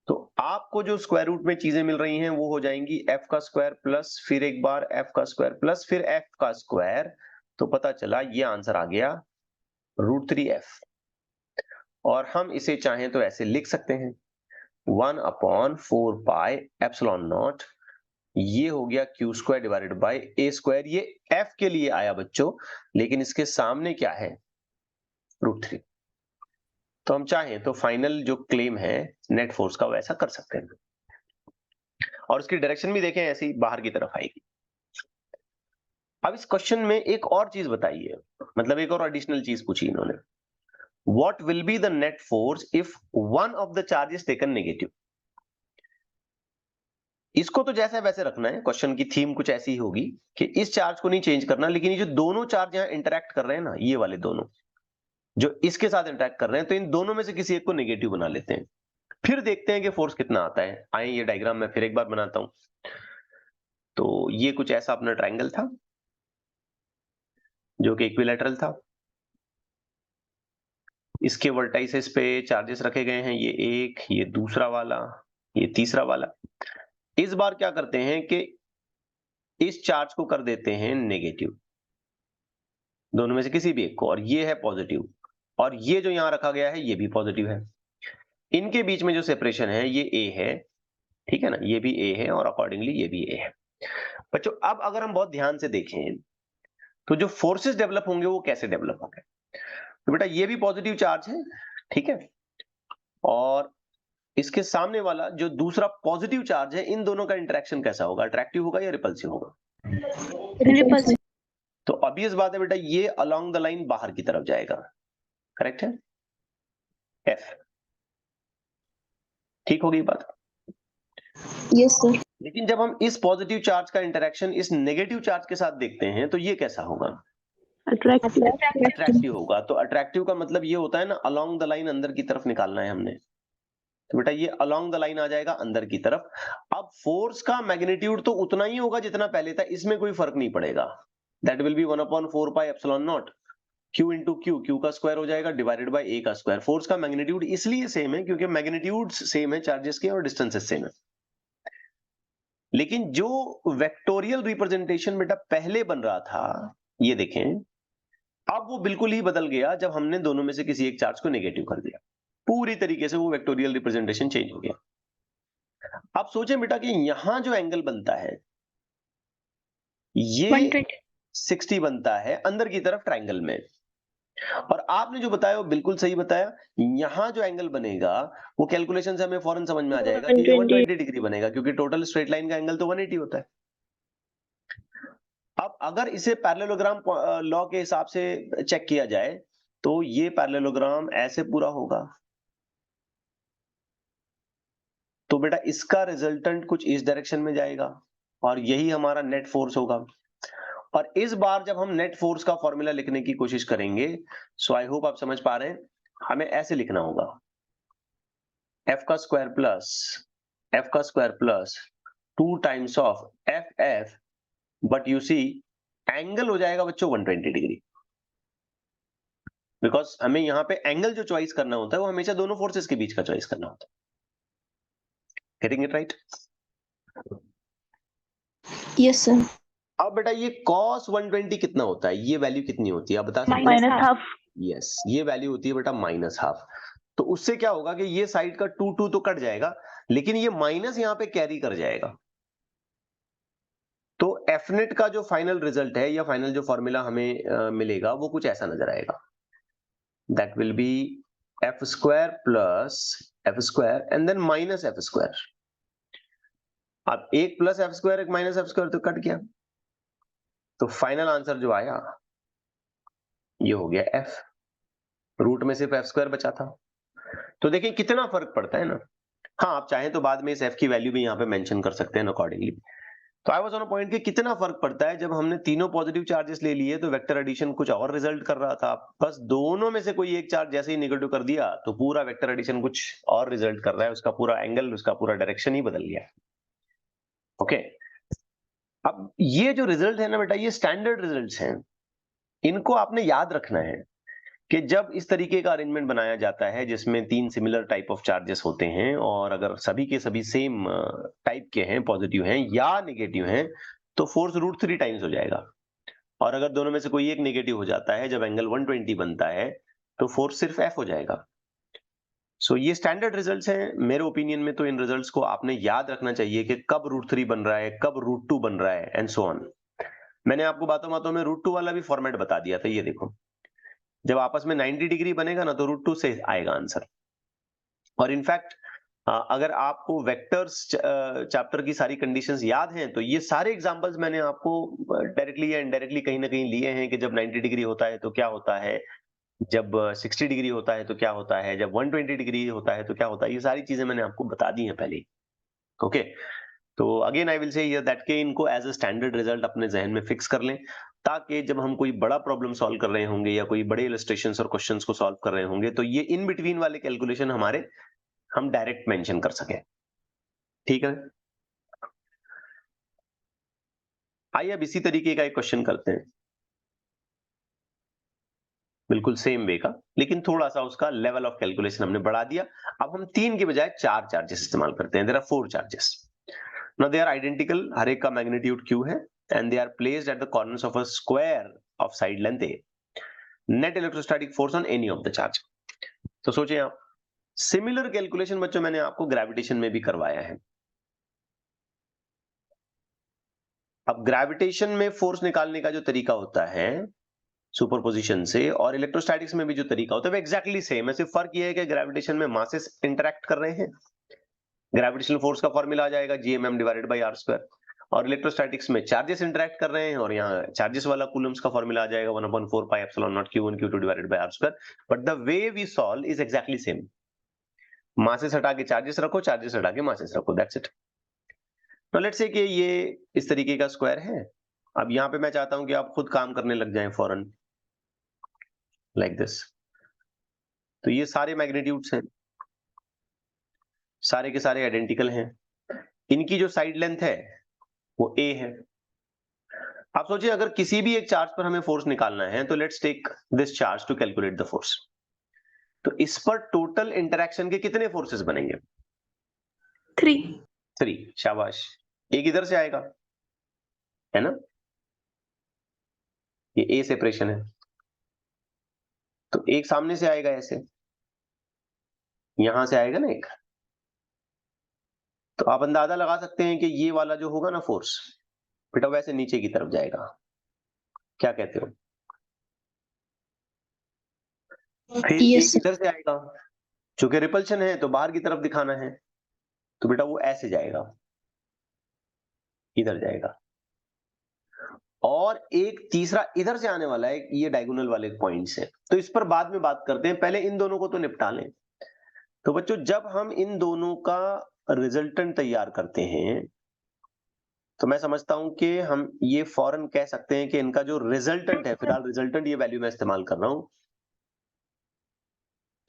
A: तो आपको जो स्क्वायर रूट में चीजें मिल रही हैं वो हो जाएंगी f का स्क्वायर प्लस फिर एक बार f का स्क्वायर प्लस फिर f का स्क्वायर। तो पता चला ये आंसर आ गया √3f, और हम इसे चाहें तो ऐसे लिख सकते हैं 1/4 पाई एप्सिलॉन नॉट, ये हो गया q square divided by a square. ये f के लिए आया बच्चों, लेकिन इसके सामने क्या है? √3। तो हम चाहें तो फाइनल जो क्लेम है नेट फोर्स का, वैसा कर सकते हैं, और उसकी डायरेक्शन भी देखें ऐसी बाहर की तरफ आएगी। अब इस क्वेश्चन में एक और चीज बताइए, मतलब एक और एडिशनल चीज पूछी इन्होंने, what will be the net force if one of the charge is taken negative. इसको तो जैसा वैसे रखना है, क्वेश्चन की थीम कुछ ऐसी होगी कि इस चार्ज को नहीं चेंज करना, लेकिन ये जो दोनों चार्ज यहां इंटरेक्ट कर रहे हैं ना, ये वाले दोनों जो इसके साथ इंटरेक्ट कर रहे हैं, तो इन दोनों में से किसी एक को नेगेटिव बना लेते हैं, फिर देखते हैं कि फोर्स कितना आता है। आए ये डायग्राम मैं फिर एक बार बनाता हूं। तो ये कुछ ऐसा अपना ट्रायंगल था जो कि इक्विलैटरल था, इसके वर्टाइसेस पे चार्जेस रखे गए हैं, ये एक, ये दूसरा वाला, ये तीसरा वाला। इस बार क्या करते हैं कि इस चार्ज को कर देते हैं नेगेटिव, दोनों में से किसी भी एक को, और ये है पॉजिटिव, और ये जो यहां रखा गया है ये भी पॉजिटिव है। इनके बीच में जो सेपरेशन है ये ए है, ठीक है ना, ये भी ए है और अकॉर्डिंगली ये भी ए है। बच्चों अब अगर हम बहुत ध्यान से देखें तो जो फोर्सेस डेवलप होंगे वो कैसे डेवलप होंगे। तो बेटा ये भी पॉजिटिव चार्ज है, ठीक है, और इसके सामने वाला जो दूसरा पॉजिटिव चार्ज है, इन दोनों का इंटरेक्शन कैसा होगा, अट्रैक्टिव होगा या रिपल्सिव होगा।
B: Repulsive.
A: तो ऑब्वियस बात है बेटा, ये अलोंग द लाइन बाहर की तरफ जाएगा, करेक्ट है, एफ, ठीक होगी बात।
B: Yes, sir.
A: लेकिन जब हम इस पॉजिटिव चार्ज का इंटरेक्शन इस नेगेटिव चार्ज के साथ देखते हैं तो ये कैसा होगा,
B: Attractive.
A: अट्रैक्टिव होगा। तो अट्रैक्टिव का मतलब ये होता है ना, अलोंग द लाइन अंदर की तरफ निकालना है हमने, तो बेटा ये अलोंग द लाइन आ जाएगा अंदर की तरफ। अब फोर्स का मैग्नीट्यूड तो उतना ही होगा जितना पहले था, इसमें कोई फर्क नहीं पड़ेगा, that will B 1/4 pi epsilon not Q into Q, Q का स्क्वायर हो जाएगा डिवाइडेड बाय ए का स्क्वायर। फोर्स का मैग्नीट्यूड इसलिए सेम है क्योंकि मैग्नीट्यूड सेम है चार्जेस के और डिस्टेंसेस सेम है। लेकिन जो वेक्टोरियल रिप्रेजेंटेशन बेटा पहले बन रहा था, ये देखें, अब वो बिल्कुल ही बदल गया जब हमने दोनों में से किसी एक चार्ज को नेगेटिव कर दिया, पूरी तरीके से वो वेक्टोरियल रिप्रेजेंटेशन चेंज हो गया। अब सोचें बेटा कि यहां जो एंगल बनता है ये
B: 120.
A: 60 बनता है अंदर की तरफ ट्रायंगल में, और आपने जो बताया वो बिल्कुल सही बताया। यहां जो एंगल बनेगा वो कैलकुलेशन से हमें फौरन समझ में आ जाएगा कि ये 120 डिग्री बनेगा, क्योंकि टोटल स्ट्रेट लाइन का एंगल तो 180 होता है। अब अगर इसे पैरेललोग्राम लॉ के हिसाब से चेक किया जाए तो ये पैरेललोग्राम ऐसे पूरा होगा, तो बेटा इसका रिजल्टेंट कुछ इस डायरेक्शन में जाएगा और यही हमारा नेट फोर्स होगा। और इस बार जब हम नेट फोर्स का फॉर्मूला लिखने की कोशिश करेंगे, सो आई होप आप समझ पा रहे हैं, हमें ऐसे लिखना होगा, एफ का square plus 2 times of F F, but you see angle हो जाएगा बच्चों 120 डिग्री, बिकॉज हमें यहाँ पे एंगल जो चॉइस करना होता है वो हमेशा दोनों फोर्सेस के बीच का चॉइस करना होता है। Getting it right?
B: Yes, sir.
A: अब बेटा ये cos 120 कितना होता है, ये वैल्यू कितनी होती है आप बता सकते हैं?
B: -half.
A: यस, ये वैल्यू होती है बेटा -12। तो उससे क्या होगा कि ये साइड का 2 तो कट जाएगा, लेकिन ये माइनस यहाँ पे कैरी कर जाएगा। तो एफनेट का जो फाइनल रिजल्ट है या फाइनल जो फॉर्मूला हमें मिलेगा वो कुछ ऐसा नजर आएगा, that will be F square plus F square and then minus F square. अब एक प्लस एफ स्क्वायर एक माइनस एफ स्क्वायर तो कट गया, तो फाइनल आंसर जो आया ये हो गया एफ, रूट में सिर्फ एफ स्क्वायर बचा था। तो देखिए कितना फर्क पड़ता है ना। हाँ, आप चाहें तो बाद में इस एफ की वैल्यू भी यहाँ पे मेंशन कर सकते हैं अकॉर्डिंगली। तो I was on a point कि कितना फर्क पड़ता है जब हमने तीनों पॉजिटिव चार्जेस ले लिए तो वेक्टर एडिशन कुछ और रिजल्ट कर रहा था, बस दोनों में से कोई एक चार्ज जैसे ही नेगेटिव कर दिया तो पूरा वेक्टर एडिशन कुछ और रिजल्ट कर रहा है, उसका पूरा एंगल, उसका पूरा डायरेक्शन ही बदल गया। ओके, अब ये जो रिजल्ट है ना बेटा, ये स्टैंडर्ड रिजल्ट्स हैं, इनको आपने याद रखना है कि जब इस तरीके का अरेंजमेंट बनाया जाता है जिसमें 3 सिमिलर टाइप ऑफ चार्जेस होते हैं और अगर सभी के सभी सेम टाइप के हैं, पॉजिटिव हैं या नेगेटिव हैं, तो फोर्स √3 टाइम्स हो जाएगा। और अगर दोनों में से कोई एक नेगेटिव हो जाता है, जब एंगल 120 बनता है, तो फोर्स सिर्फ एफ हो जाएगा। सो ये स्टैंडर्ड रिजल्ट्स हैं। मेरे ओपिनियन में तो इन रिजल्ट्स को आपने याद रखना चाहिए कि कब √3 बन रहा है, कब √2 बन रहा है एंड सो ऑन। मैंने आपको बातों बातों में √2 वाला भी फॉर्मेट बता दिया था, ये देखो, जब आपस में 90 डिग्री बनेगा ना तो √2 से आएगा आंसर। और इनफैक्ट अगर आपको वेक्टर्स चैप्टर की सारी कंडीशंस याद हैं तो ये सारे एग्जांपल्स मैंने आपको डायरेक्टली या इनडायरेक्टली कहीं ना कहीं लिए हैं कि जब 90 डिग्री होता है तो क्या होता है, जब 60 डिग्री होता है तो क्या होता है, जब 120 डिग्री होता है तो क्या होता है, ये सारी चीजें मैंने आपको बता दी हैं पहले। ओके, तो again I will say here that के इनको एज अ स्टैंडर्ड रिजल्ट अपने जहन में फिक्स कर लें, ताकि जब हम कोई बड़ा प्रॉब्लम सॉल्व कर रहे होंगे या कोई बड़े इलस्ट्रेशंस और क्वेश्चंस को सॉल्व कर रहे होंगे तो ये इन बिटवीन वाले कैलकुलेशन हमारे हम डायरेक्ट मेंशन कर सके। ठीक है, आइए अब इसी तरीके का एक क्वेश्चन करते हैं। बिल्कुल सेम वे का, लेकिन थोड़ा सा उसका लेवल ऑफ कैलकुलेशन हमने बढ़ा दिया। अब हम 3 के बजाय 4 चार्जेस इस्तेमाल करते हैं। There are 4 charges. Now they are identical, हर एक का मैग्नीट्यूड q है and they are placed at the corners of a square of side length a. Net electrostatic force on any of the charge. तो सोचिए आप, सिमिलर कैलकुलेशन बच्चों मैंने आपको ग्रेविटेशन में भी करवाया है। अब ग्रेविटेशन में फोर्स निकालने का जो तरीका होता है सुपरपोजिशन से, और इलेक्ट्रोस्टैटिक्स में भी जो तरीका होता है वो एक्जैक्टली सेम है। सिर्फ फर्क ये है कि ग्रेविटेशन में मासेस इंटरैक्ट कर रहे हैं, ग्रेविटेशनल फोर्स का फॉर्मूला आ जाएगा GMM divided by r square, और इलेक्ट्रोस्टैटिक्स में चार्जेस इंटरैक्ट कर रहे हैं और यहाँ चार्जेस वाला कूलम्स का फॉर्मूला आ जाएगा 1/4 pi epsilon naught q1 q2 divided by r square. But the way we solve is exactly same. Masses हटा के चार्जेस रखो, चार्जेस हटा के मासेस रखो, that's it. Now let's say कि ये इस तरीके का स्क्वायर है। अब यहाँ पे मैं चाहता हूं कि आप खुद काम करने लग जाएं फौरन, लाइक दिस। तो ये सारे मैग्नीट्यूड्स हैं, सारे के सारे आइडेंटिकल हैं। इनकी जो साइड लेंथ है वो a है। आप सोचिए अगर किसी भी एक चार्ज पर हमें फोर्स निकालना है तो let's take this charge to calculate the force. तो इस पर टोटल इंटरेक्शन के कितने फोर्सेस बनेंगे?
B: 3.
A: शाबाश। एक इधर से आएगा, है ना, ये a सेपरेशन है, तो एक सामने से आएगा ऐसे, यहां से आएगा ना एक। तो आप अंदाजा लगा सकते हैं कि ये वाला जो होगा ना फोर्स, बेटा वैसे नीचे की तरफ जाएगा। क्या कहते हो? फिर
B: Yes,
A: एक
B: sir.
A: इधर से आएगा, चूंकि रिपल्शन है तो बाहर की तरफ दिखाना है, तो बेटा वो ऐसे जाएगा, इधर जाएगा। और एक तीसरा इधर से आने वाला है, ये डायगोनल वाले पॉइंट्स हैं। तो इस पर बाद में बात करते हैं, पहले इन दोनों को तो निपटा लें। तो बच्चों जब हम इन दोनों का रिजल्टेंट तैयार करते हैं तो मैं समझता हूं कि हम ये फौरन कह सकते हैं कि इनका जो रिजल्टेंट है, फिलहाल रिजल्टेंट ये वैल्यू मैं इस्तेमाल कर रहा हूं,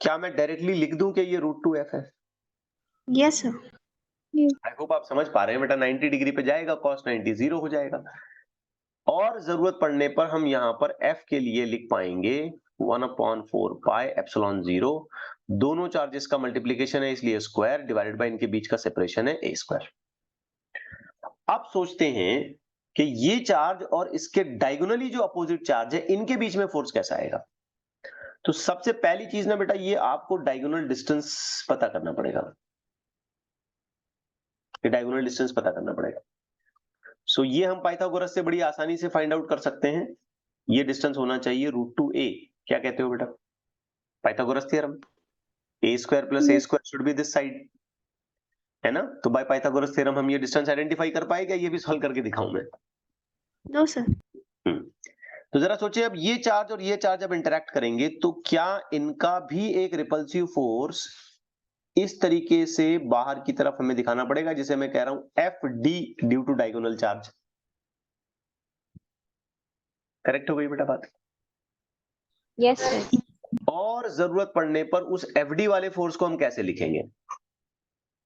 A: क्या मैं डायरेक्टली लिख दूं कि ये √2f है?
B: Yes, sir.
A: आई होप आप समझ पा रहे हैं। बेटा 90 डिग्री पे जाएगा, cos 90 0 हो जाएगा। और जरूरत पड़ने पर हम यहां पर f के लिए लिख पाएंगे 1/4 पाई एप्सिलॉन 0। दोनों चार्जेस का मल्टीप्लीकेशन है इसलिए स्क्वायर, डिवाइडेड बाय इनके बीच का सेपरेशन है a स्क्वायर। अब सोचते हैं कि ये चार्ज और इसके डायगोनली जो अपोजिट चार्ज है, इनके बीच में फोर्स कैसा आएगा। तो सबसे पहली चीज ना बेटा, ये आपको डायगोनल डिस्टेंस पता करना पड़ेगा। ये डायगोनल डिस्टेंस पता करना पड़ेगा। सो ये हम पाइथागोरस से बड़ी आसानी से फाइंड आउट कर सकते हैं। ये डिस्टेंस होना चाहिए √2a। क्या कहते हो बेटा? Pythagoras theorem, a square plus a square should be this side, है ना। तो बाय पाइथागोरस थ्योरम हम ये डिस्टेंस आइडेंटिफाई कर पाएंगे। ये भी सॉल्व करके दिखाऊं मैं।
B: No, sir.
A: तो जरा सोचिए, अब ये चार्ज और ये चार्ज अब इंटरेक्ट करेंगे तो क्या इनका भी एक रिपल्सिव फोर्स इस तरीके से बाहर की तरफ हमें दिखाना पड़ेगा, जिसे मैं कह रहा हूं FD due to diagonal charge. Correct हो गई बेटा बात?
C: Yes, sir.
A: और जरूरत पड़ने पर उस FD वाले फोर्स को हम कैसे लिखेंगे?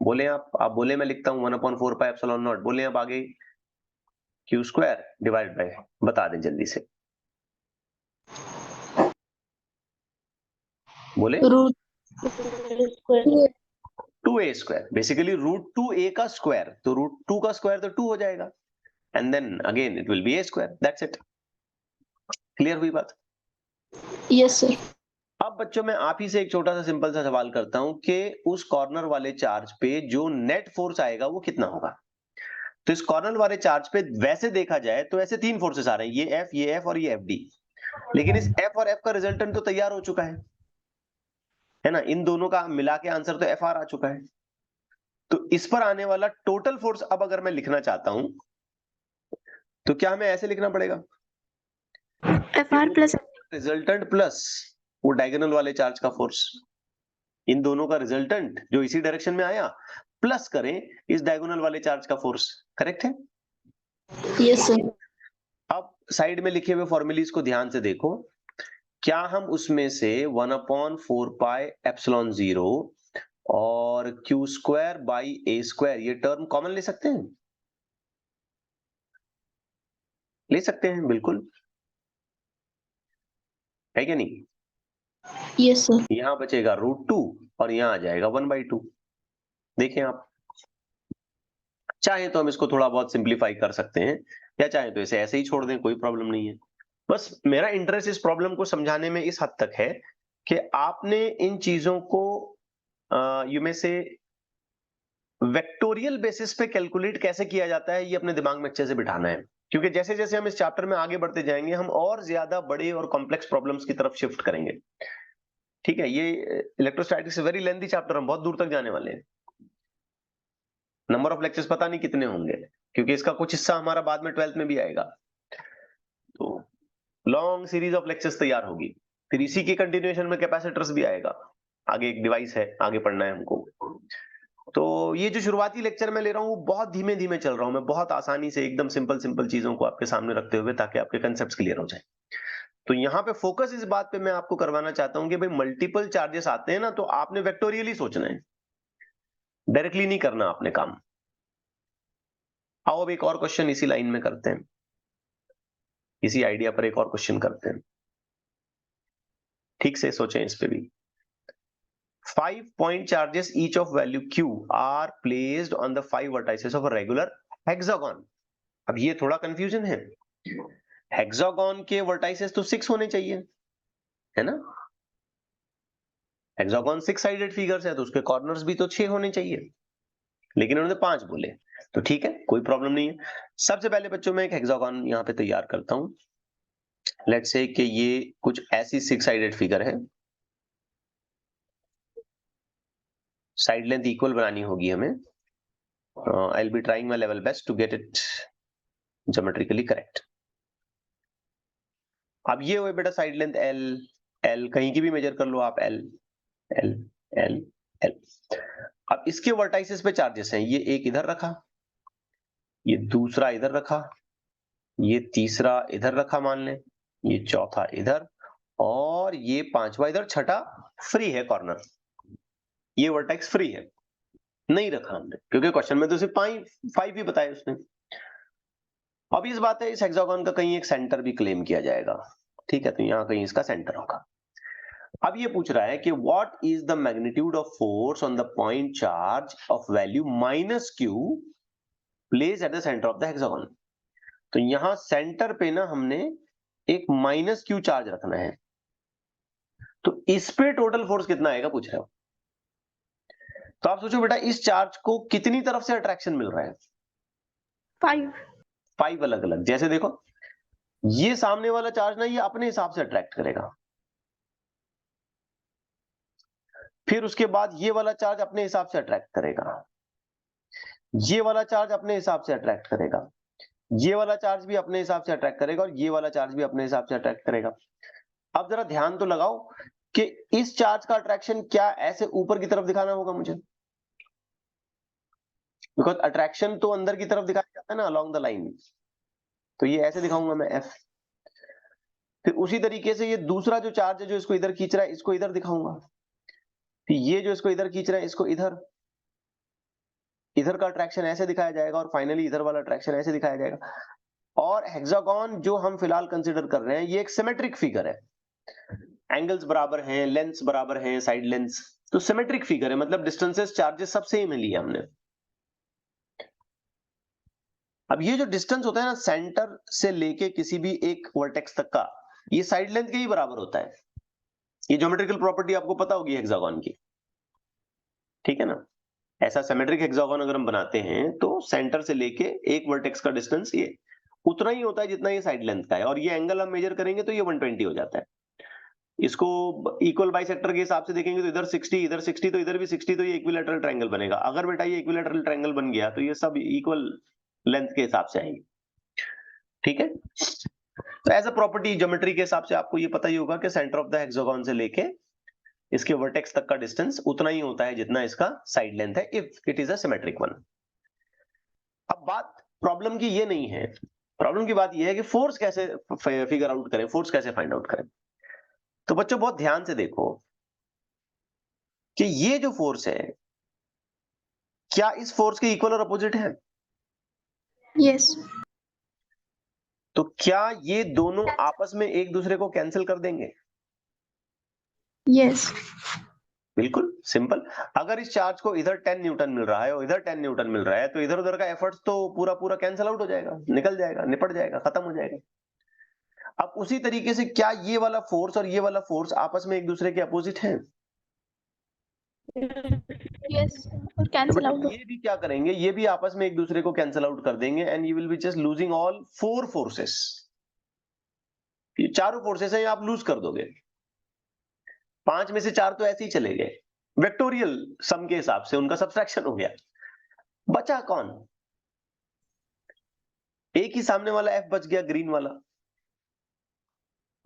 A: बोले आप बोले मैं लिखता हूं 1/4 पाई एप्सिलॉन नॉट। बोले आप आगे q स्क्वायर डिवाइड बाय, बता दें जल्दी से, बोले
B: Root
A: 2a square, basically √2a का स्क्वायर। तो √2 का स्क्वायर तो 2 हो जाएगा, and then again it will be a square, that's it. Clear हुई बात?
B: Yes, sir.
A: अब बच्चों मैं आप ही से एक छोटा सा सिंपल सा सवाल करता हूं कि उस कॉर्नर वाले चार्ज पे जो नेट फोर्स आएगा वो कितना होगा। तो इस कॉर्नर वाले चार्ज पे वैसे देखा जाए तो ऐसे 3 फोर्सेस आ रहे हैं, ये F और ये FD। लेकिन इस F और F का रिजल्टेंट तो तैयार हो चुका है ना। इन दोनों का मिला के आंसर तो FR आ चुका है। तो इस पर आने वाला टोटल फोर्स अब अगर मैं लिखना चाहता हूं तो क्या हमें ऐसे लिखना पड़ेगा,
B: FR plus
A: रिजल्टेंट प्लस वो डायगोनल वाले चार्ज का फोर्स, इन दोनों का रिजल्टेंट जो इसी डायरेक्शन में आया प्लस करें इस डायगोनल वाले चार्ज का फोर्स। करेक्ट है?
B: Yes, sir.
A: अब साइड में लिखे हुए फॉर्मूलीज को ध्यान से देखो। क्या हम उसमें से 1/4 पाई एप्सिलॉन 0 और q square by a square ये टर्म कॉमन ले सकते हैं? ले सकते हैं, बिल्कुल, है क्या नहीं?
B: Yes, sir.
A: यहाँ बचेगा √2 और यहाँ आ जाएगा 1/2। देखें आप, चाहे तो हम इसको थोड़ा बहुत सिंप्लीफाई कर सकते हैं या चाहे तो इसे ऐसे ही छोड़ दें, कोई प्रॉब्लम नहीं है। बस मेरा इंटरेस्ट इस प्रॉब्लम को समझाने में इस हद तक है कि आपने इन चीजों को यू में से वेक्टोरियल बेसिस पे कैलकुलेट कैसे किया जाता है, ये अपने दिमाग में अच्छे से बिठाना है, क्योंकि जैसे जैसे हम इस चैप्टर में आगे बढ़ते जाएंगे हम और ज्यादा बड़े और कॉम्प्लेक्स प्रॉब्लम्स की तरफ शिफ्ट करेंगे। ठीक है, ये इलेक्ट्रोस्टैटिक्स वेरी लेंथी चैप्टर, हम बहुत दूर तक जाने वाले हैं। नंबर ऑफ लेक्चर्स पता नहीं कितने होंगे, क्योंकि इसका कुछ हिस्सा हमारा बाद में 12th में भी आएगा। तो लॉन्ग सीरीज ऑफ लेक्चर्स तैयार होगी, फिर इसी के कंटिन्यूएशन में कैपेसिटर्स भी आएगा, आगे एक डिवाइस है, आगे पढ़ना है हमको। तो ये जो शुरुआती लेक्चर मैं ले रहा हूँ वो बहुत धीमे धीमे चल रहा हूँ मैं, बहुत आसानी से एकदम सिंपल सिंपल चीजों को आपके सामने रखते हुए, ताकि आपके कंसेप्ट क्लियर हो जाए। तो यहाँ पे फोकस इस बात पे मैं आपको करवाना चाहता हूँ कि भाई मल्टीपल चार्जेस आते हैं ना, तो आपने वेक्टोरियली सोचना है, डायरेक्टली नहीं करना आपने काम। आओ अब एक और क्वेश्चन इसी लाइन में करते हैं, इसी आइडिया पर एक और क्वेश्चन करते हैं। ठीक से सोचें इस पे भी। 5 point charges each of value q are placed on the 5 vertices of a regular hexagon। अब ये थोड़ा कंफ्यूजन है, हेक्सागोन के वर्टाइसेस तो 6 होने चाहिए, है ना? हेक्सागोन 6 साइडेड फिगर्स है, तो उसके कॉर्नर्स भी तो 6 होने चाहिए, लेकिन उन्होंने 5 बोले, तो ठीक है, कोई प्रॉब्लम नहीं है। सबसे पहले बच्चों मैं एक हेक्सागोन यहाँ पे तैयार करता हूं। लेट्स से कि ये कुछ ऐसी 6 साइडेड फिगर है, साइड लेंथ इक्वल बनानी होगी हमें। I will be trying my level best to get it geometrically correct. अब ये हुए बेटा साइड लेंथ एल, एल कहीं की भी मेजर कर लो आप, एल एल एल एल। अब इसके वर्टाइसेस पे चार्जेस हैं, ये एक इधर रखा, ये दूसरा इधर रखा, ये तीसरा इधर रखा मान लें, ये चौथा इधर, और ये पांचवा इधर, छठा फ्री है कॉर्नर, ये वर्टेक्स फ्री है, नहीं रखा हमने क्योंकि क्वेश्चन में तो सिर्फ 5 ही बताए उसने। अब इस बात है, इस हेक्सागोन का कहीं एक सेंटर भी क्लेम किया जाएगा, ठीक है, तो यहां कहीं इसका सेंटर होगा। अब ये पूछ रहा है कि what is the magnitude of force on the point charge of value -q place at the centre of the hexagon. तो यहां सेंटर पे ना हमने एक -q चार्ज रखना है, तो इस पे टोटल फोर्स कितना आएगा पूछ रहे हो। तो आप सोचो बेटा, इस चार्ज को कितनी तरफ से अट्रैक्शन मिल रहा है? 5 अलग अलग। जैसे देखो, ये सामने वाला चार्ज ना ये अपने हिसाब से अट्रैक्ट करेगा, फिर उसके बाद ये वाला चार्ज अपने हिसाब से अट्रैक्ट करेगा, ये वाला चार्ज अपने हिसाब से अट्रैक्ट करेगा, ये वाला चार्ज भी अपने हिसाब से अट्रैक्ट करेगा, और ये वाला चार्ज भी अपने हिसाब से अट्रैक्ट करेगा। अब जरा ध्यान तो लगाओ कि इस चार्ज का अट्रैक्शन क्या ऐसे ऊपर की तरफ दिखाना होगा मुझे, बिकॉज अट्रैक्शन तो अंदर की तरफ दिखाया जाता है ना, अलोंग द लाइन, तो ये ऐसे दिखाऊंगा मैं एफ। फिर उसी तरीके से ये दूसरा जो चार्ज है जो इसको इधर खींच रहा है, इसको इधर दिखाऊंगा, फिर ये जो इसको इधर खींच रहा है इसको इधर, इधर का अट्रैक्शन ऐसे दिखाया जाएगा, और फाइनली इधर वाला अट्रैक्शन ऐसे दिखाया जाएगा। और हेक्सागोन जो हम फिलहाल कंसीडर कर रहे हैं ये एक सिमेट्रिक फिगर है, एंगल्स बराबर हैं, लेंथ्स बराबर हैं, साइड लेंथ्स, तो सिमेट्रिक फिगर है, मतलब डिस्टेंसेस चार्जेस सब सेम है लिए हमने। अब ये जो डिस्टेंस होता है ना सेंटर से लेके किसी भी एक वर्टेक्स तक का, ये साइड लेंथ के ही बराबर होता है। ये ज्योमेट्रिकल प्रॉपर्टी आपको पता होगी हेक्सागोन की, ठीक है ना? ऐसा सिमेट्रिक हेक्सागोन अगर हम बनाते हैं तो सेंटर से लेके एक वर्टेक्स का डिस्टेंस ये उतना ही होता है जितना ये साइड लेंथ का है, और ये एंगल हम मेजर करेंगे तो ये 120 हो जाता है। इसको इक्वल बाइसेक्टर के हिसाब से देखेंगे तो इधर 60, इधर 60, तो इधर भी 60, तो ये इक्विलैटरल ट्रायंगल बनेगा। अगर बेटा ये इक्विलैटरल ट्रायंगल बन गया तो ये सब इक्वल लेंथ के हिसाब से आएंगे, ठीक है? तो एज अ प्रॉपर्टी ज्योमेट्री के हिसाब से आपको ये पता ही होगा कि सेंटर ऑफ द हेक्सागोन से लेके इसके वर्टेक्स तक का डिस्टेंस उतना ही होता है जितना इसका साइड लेंथ है, if it is a symmetric one. अब बात प्रॉब्लम की ये नहीं है, प्रॉब्लम की बात ये है कि फोर्स कैसे फिगर आउट करें, फोर्स कैसे फाइंड आउट करें। तो बच्चों बहुत ध्यान से देखो कि ये जो फोर्स है क्या इस फोर्स के इक्वल और अपोजिट है?
B: Yes.
A: तो क्या ये दोनों आपस में एक दूसरे को कैंसिल कर देंगे?
B: Yes.
A: बिल्कुल सिंपल। अगर इस चार्ज को इधर 10 न्यूटन मिल रहा है और इधर 10 न्यूटन मिल रहा है तो इधर उधर का एफर्ट्स तो पूरा पूरा कैंसिल आउट हो जाएगा, निकल जाएगा, निपट जाएगा, खत्म हो जाएगा। अब उसी तरीके से क्या ये वाला फोर्स और ये वाला फोर्स आपस में एक दूसरे के अपोजिट हैं?
B: Yes. और cancel
A: तो
B: out.
A: ये भी क्या करेंगे, ये भी आपस में एक दूसरे को कैंसिल आउट कर देंगे and you will be just losing all 4 forces. ये चारों फोर्सेस हैं, आप लूज कर दोगे। 5 में से 4 तो ऐसे ही चले गए, वेक्टोरियल सम के हिसाब से उनका सब्ट्रैक्शन हो गया। बचा कौन? एक ही सामने वाला एफ बच गया, ग्रीन वाला।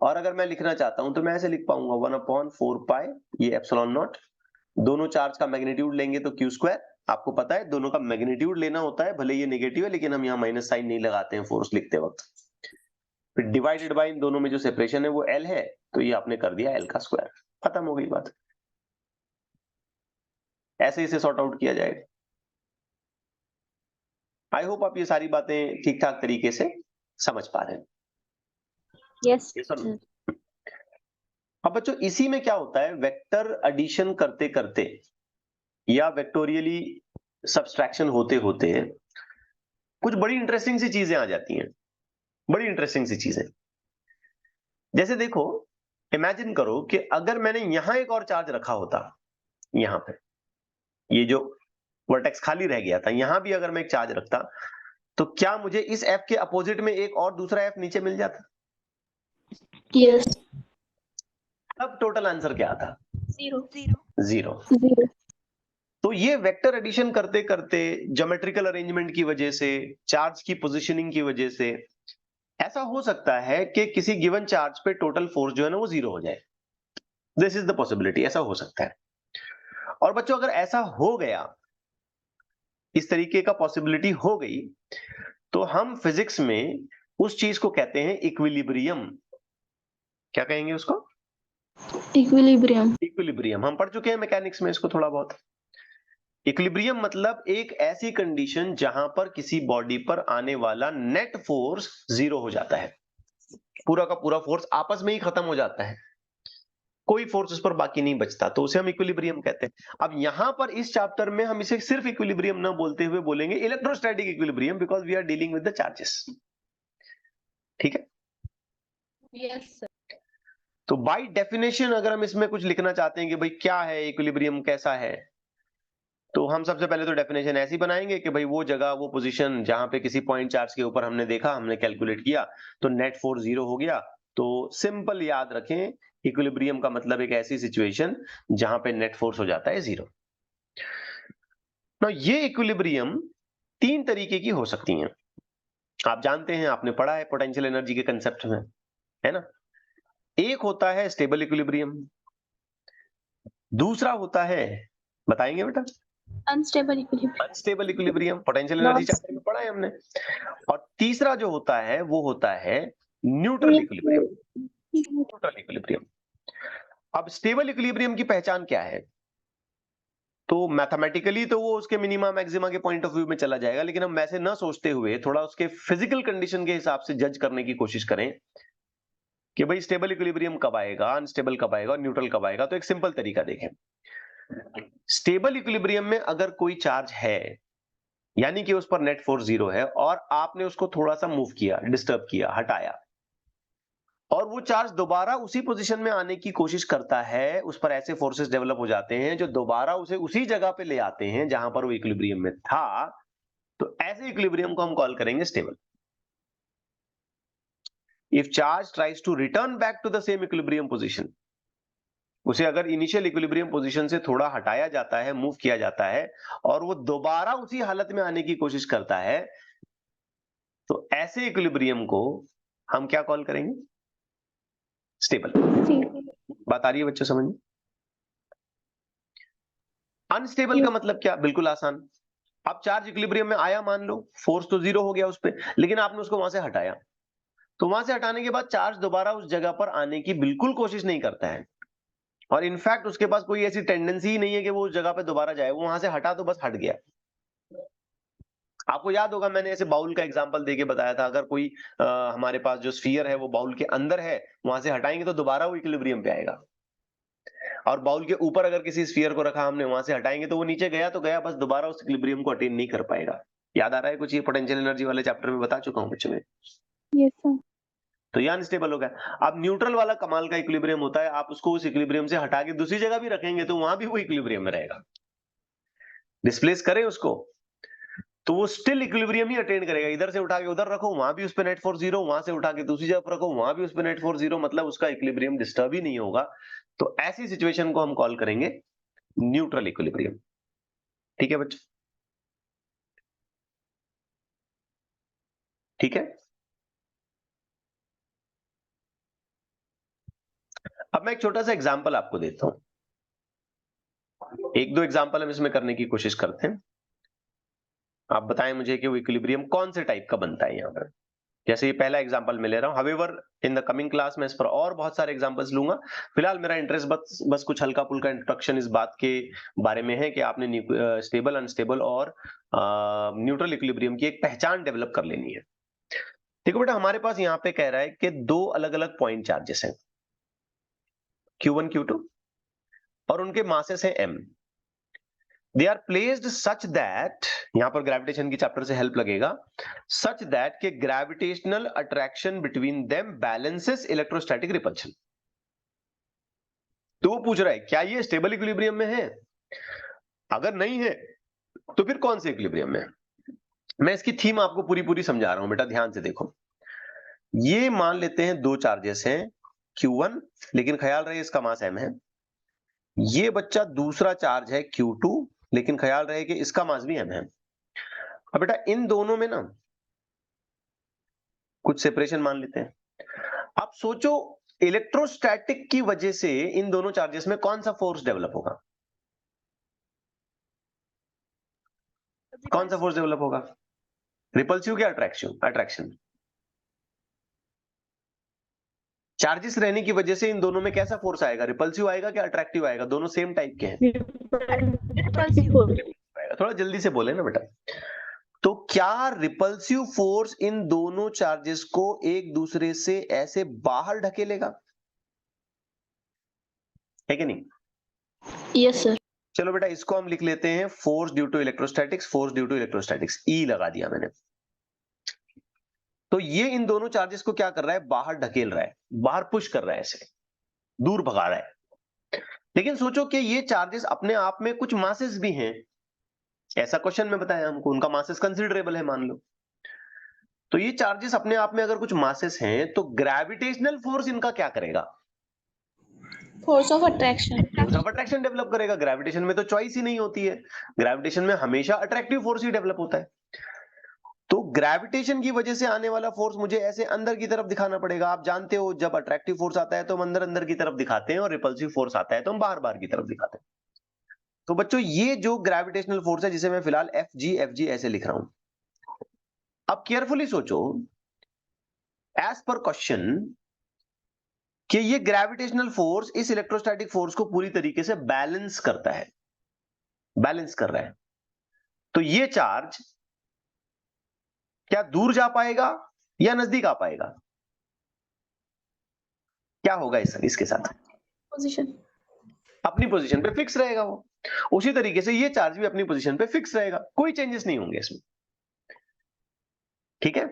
A: और अगर मैं लिखना चाहता हूं तो मैं ऐसे लिख पाऊंगा 1/4 पाई ये एप्सिलॉन नॉट। दोनों चार्ज का मैग्नीट्यूड लेंगे तो क्यू स्क्वायर। आपको पता है दोनों का मैग्नीट्यूड लेना होता है, भले ये नेगेटिव है लेकिन हम यहाँ माइनस साइन नहीं लगाते हैं फोर्स लिखते वक्त। फिर डिवाइडेड बाय इन दोनों में जो सेपरेशन है वो एल है, तो ये आपने कर दिया एल का स्क्वायर। खत्म हो गई बात। ऐसे इसे सॉर्ट आउट किया जाएगा। आई होप आप ये सारी बातें ठीक ठाक तरीके से समझ पा रहे हैं।
C: Yes,
A: Yes or no?
C: sir.
A: अब बच्चों इसी में क्या होता है, वेक्टर एडिशन करते करते या वेक्टोरियली सब्सट्रैक्शन होते होते कुछ बड़ी इंटरेस्टिंग सी चीजें आ जाती हैं। बड़ी इंटरेस्टिंग सी चीजें, जैसे देखो, इमेजिन करो कि अगर मैंने यहां एक और चार्ज रखा होता, यहां पे ये जो वर्टेक्स खाली रह गया था, यहां भी अगर मैं एक चार्ज रखता तो क्या मुझे इस एफ के अपोजिट में एक और दूसरा एफ नीचे मिल जाता?
B: Yes.
A: अब टोटल आंसर क्या आता?
B: 0.
A: 0।
B: 0.
A: तो ये वेक्टर एडिशन करते करते, ज्योमेट्रिकल अरेंजमेंट की वजह से, चार्ज की पोजीशनिंग की वजह से ऐसा हो सकता है कि किसी गिवन चार्ज पे टोटल फोर्स जो है ना वो 0 हो जाए। दिस इज द पॉसिबिलिटी, ऐसा हो सकता है। और बच्चों अगर ऐसा हो गया, इस तरीके का पॉसिबिलिटी हो गई, तो हम फिजिक्स में उस चीज को कहते हैं इक्विलिब्रियम। क्या कहेंगे उसको?
B: Equilibrium.
A: इक्विलिब्रियम। हम पढ़ चुके हैं मैकेनिक्स में इसको थोड़ा बहुत। इक्विलिब्रियम मतलब एक ऐसी कंडीशन जहां पर किसी बॉडी पर आने वाला नेट फोर्स 0 हो जाता है, पूरा का पूरा फोर्स आपस में ही खत्म हो जाता है, कोई फोर्स उस पर बाकी नहीं बचता, तो उसे हम इक्विलिब्रियम कहते हैं। अब यहां पर इस चैप्टर में हम इसे सिर्फ इक्विलिब्रियम ना बोलते हुए बोलेंगे electrostatic equilibrium, because we are dealing with the charges. ठीक है?
B: Yes, sir.
A: तो बाय डेफिनेशन अगर हम इसमें कुछ लिखना चाहते हैं कि भाई क्या है इक्विलिब्रियम, कैसा है, तो हम सबसे पहले तो डेफिनेशन ऐसी बनाएंगे कि भाई वो जगह, वो पोजीशन जहां पे किसी पॉइंट चार्ज के ऊपर हमने देखा, हमने कैलकुलेट किया तो नेट फोर्स 0 हो गया। तो सिंपल याद रखें, इक्विलिब्रियम का मतलब एक ऐसी सिचुएशन जहां पे नेट फोर्स हो जाता है 0। ये इक्विलिब्रियम 3 तरीके की हो सकती हैं। आप जानते हैं, आपने पढ़ा है पोटेंशियल एनर्जी के कंसेप्ट में, है ना? एक होता है स्टेबल इक्विलिब्रियम, दूसरा होता है, बताएंगे बेटा?
B: Unstable equilibrium.
A: Unstable equilibrium, potential energy chapter में पढ़ा है हमने। और तीसरा जो होता है वो होता है न्यूट्रल इक्विलिब्रियम। Neutral equilibrium. अब स्टेबल इक्विलिब्रियम की पहचान क्या है? तो मैथमेटिकली तो वो उसके मिनिमा मैक्सिमा के पॉइंट ऑफ व्यू में चला जाएगा, लेकिन हम वैसे ना सोचते हुए थोड़ा उसके फिजिकल कंडीशन के हिसाब से जज करने की कोशिश करें कि भाई स्टेबल इक्विलिब्रियम कब आएगा, अनस्टेबल कब आएगा और न्यूट्रल कब आएगा। तो एक सिंपल तरीका देखें। स्टेबल इक्विलिब्रियम में अगर कोई चार्ज है, यानी कि उस पर नेट फोर्स 0 है, और आपने उसको थोड़ा सा मूव किया, डिस्टर्ब किया, हटाया, और वो चार्ज दोबारा उसी पोजीशन में आने की कोशिश करता है, उस पर ऐसे फोर्सेस डेवलप हो जाते हैं जो दोबारा उसे उसी जगह पे ले आते हैं जहां पर वो इक्विलिब्रियम में था, तो ऐसे इक्विलिब्रियम को हम कॉल करेंगे stable. If charge tries to return back to the same equilibrium position, उसे अगर इनिशियल इक्विलिब्रियम पोजीशन से थोड़ा हटाया जाता है, मूव किया जाता है, और वो दोबारा उसी हालत में आने की कोशिश करता है, तो ऐसे इक्विलिब्रियम को हम क्या कॉल करेंगे? स्टेबल। बात आ रही है बच्चों समझ में? अनस्टेबल का मतलब क्या? बिल्कुल आसान। अब चार्ज इक्विलिब्रियम में आया, मान लो फोर्स तो 0 हो गया उस पे, लेकिन आपने उसको वहां से हटाया, तो वहां से हटाने के बाद चार्ज दोबारा उस जगह पर आने की बिल्कुल कोशिश नहीं करता है, और इनफैक्ट उसके पास कोई ऐसी टेंडेंसी ही नहीं है कि वो उस जगह पे दोबारा जाए। वो वहां से हटा तो बस हट गया। आपको याद होगा मैंने ऐसे बाउल का एग्जांपल देके बताया था, अगर कोई हमारे पास जो स्फीयर है वो बाउल के अंदर है, वहां से हटाएंगे तो दोबारा वो इक्विलिब्रियम पे आएगा। और बाउल के ऊपर अगर किसी स्फीयर को रखा हमने, वहां से हटाएंगे तो वो नीचे गया तो गया, बस दोबारा उस इक्विलिब्रियम को अटेन नहीं कर पाएगा। याद आ रहा है कुछ? ये पोटेंशियल एनर्जी वाले चैप्टर में बता चुका हूं बच्चों में।
B: Yes, sir.
A: तो ये अनस्टेबल हो गया। अब न्यूट्रल वाला कमाल का इक्विलिब्रियम होता है, आप उसको उस इक्विलिब्रियम से हटा के दूसरी जगह भी रखेंगे तो वहां भी वो इक्विलिब्रियम में रहेगा। डिस्प्लेस करें उसको तो वो स्टिल इक्विलिब्रियम ही अटेन करेगा। इधर से उठा के उधर रखो, वहां भी उस पे नेट फोर्स जीरो, वहां से उठा के दूसरी जगह पर रखो, वहां भी उस पे नेट फोर्स जीरो, मतलब उसका इक्विलिब्रियम डिस्टर्ब ही नहीं होगा। तो ऐसी सिचुएशन को हम कॉल करेंगे न्यूट्रल इक्विलिब्रियम। ठीक है बच्चों? ठीक है। अब मैं एक छोटा सा एग्जांपल आपको देता हूं, एक दो एग्जांपल हम इसमें करने की कोशिश करते हैं। आप बताएं मुझे कि वो इक्विलिब्रियम कौन से टाइप का बनता है यहाँ पर। जैसे ये पहला एग्जांपल मैं ले रहा हूं, however in the coming class में इस पर और बहुत सारे एग्जांपल्स लूंगा। फिलहाल मेरा इंटरेस्ट बस कुछ हल्का फुल्का इंट्रोडक्शन इस बात के बारे में है कि आपने स्टेबल, अनस्टेबल और न्यूट्रल इक्विलिब्रियम की एक पहचान डेवलप कर लेनी है। देखो बेटा, हमारे पास यहाँ पे कह रहा है कि दो अलग अलग पॉइंट चार्जेस हैं, Q1 Q2, और उनके मासेस हैं m। They are placed such that, यहां पर ग्रेविटेशन की चैप्टर से हेल्प लगेगा, सच दैट के gravitational attraction between them balances electrostatic repulsion. तो वो पूछ रहा है क्या ये स्टेबल इक्विलिब्रियम में है? अगर नहीं है तो फिर कौन से इक्विलिब्रियम में है? मैं इसकी थीम आपको पूरी पूरी समझा रहा हूं बेटा, ध्यान से देखो। ये मान लेते हैं दो चार्जेस हैं Q1, लेकिन ख्याल रहे इसका मास m है। ये बच्चा दूसरा चार्ज है Q2, लेकिन ख्याल रहे कि इसका मास भी m है। अब बेटा इन दोनों में ना कुछ सेपरेशन मान लेते हैं। आप सोचो इलेक्ट्रोस्टैटिक की वजह से इन दोनों चार्जेस में कौन सा फोर्स डेवलप होगा? कौन सा फोर्स डेवलप होगा? रिपल्सिव क्या अट्रैक्शन? अट्रैक्शन। चार्जेस रहने की वजह से इन दोनों में कैसा फोर्स आएगा? रिपल्सिव आएगा क्या अट्रैक्टिव आएगा? दोनों सेम टाइप के हैं। थोड़ा जल्दी से बोले ना बेटा। तो क्या रिपल्सिव फोर्स इन दोनों चार्जेस को एक दूसरे से ऐसे बाहर ढकेलेगा? है कि नहीं?
B: Yes, sir.
A: चलो बेटा, इसको हम लिख लेते हैं force due to electrostatics. Force due to electrostatics E लगा दिया मैंने। तो ये इन दोनों चार्जेस को क्या कर रहा है? बाहर ढकेल रहा है, बाहर पुश कर रहा है, ऐसे दूर भगा रहा है। लेकिन सोचो कि ये चार्जेस अपने आप में कुछ मासेस भी हैं। ऐसा क्वेश्चन में बताया हमको, उनका मासेस कंसिडरेबल है मान लो। तो ये चार्जेस अपने आप में अगर कुछ मासेस हैं तो ग्रेविटेशनल फोर्स इनका क्या करेगा?
B: Force of attraction.
A: Force of attraction develop करेगा। ग्रेविटेशन में तो चॉइस ही नहीं होती है, ग्रेविटेशन में हमेशा अट्रैक्टिव फोर्स ही डेवलप होता है। तो ग्रेविटेशन की वजह से आने वाला फोर्स मुझे ऐसे अंदर की तरफ दिखाना पड़ेगा। आप जानते हो जब अट्रैक्टिव फोर्स आता है तो हम अंदर अंदर की तरफ दिखाते हैं, और रिपल्सिव फोर्स आता है तो हम बाहर बाहर की तरफ दिखाते हैं। तो बच्चों ये जो ग्रेविटेशनल फोर्स है, जिसे मैं फिलहाल FG ऐसे लिख रहा हूं, अब केयरफुली सोचो एज पर क्वेश्चन कि ये ग्रेविटेशनल फोर्स इस इलेक्ट्रोस्टैटिक फोर्स को पूरी तरीके से बैलेंस करता है, बैलेंस कर रहा है। तो ये चार्ज क्या दूर जा पाएगा या नजदीक आ पाएगा? क्या होगा इसके साथ?
B: Position.
A: अपनी पोजीशन पे फिक्स रहेगा वो। उसी तरीके से ये चार्ज भी अपनी पोजीशन पे फिक्स रहेगा, कोई चेंजेस नहीं होंगे इसमें। ठीक है?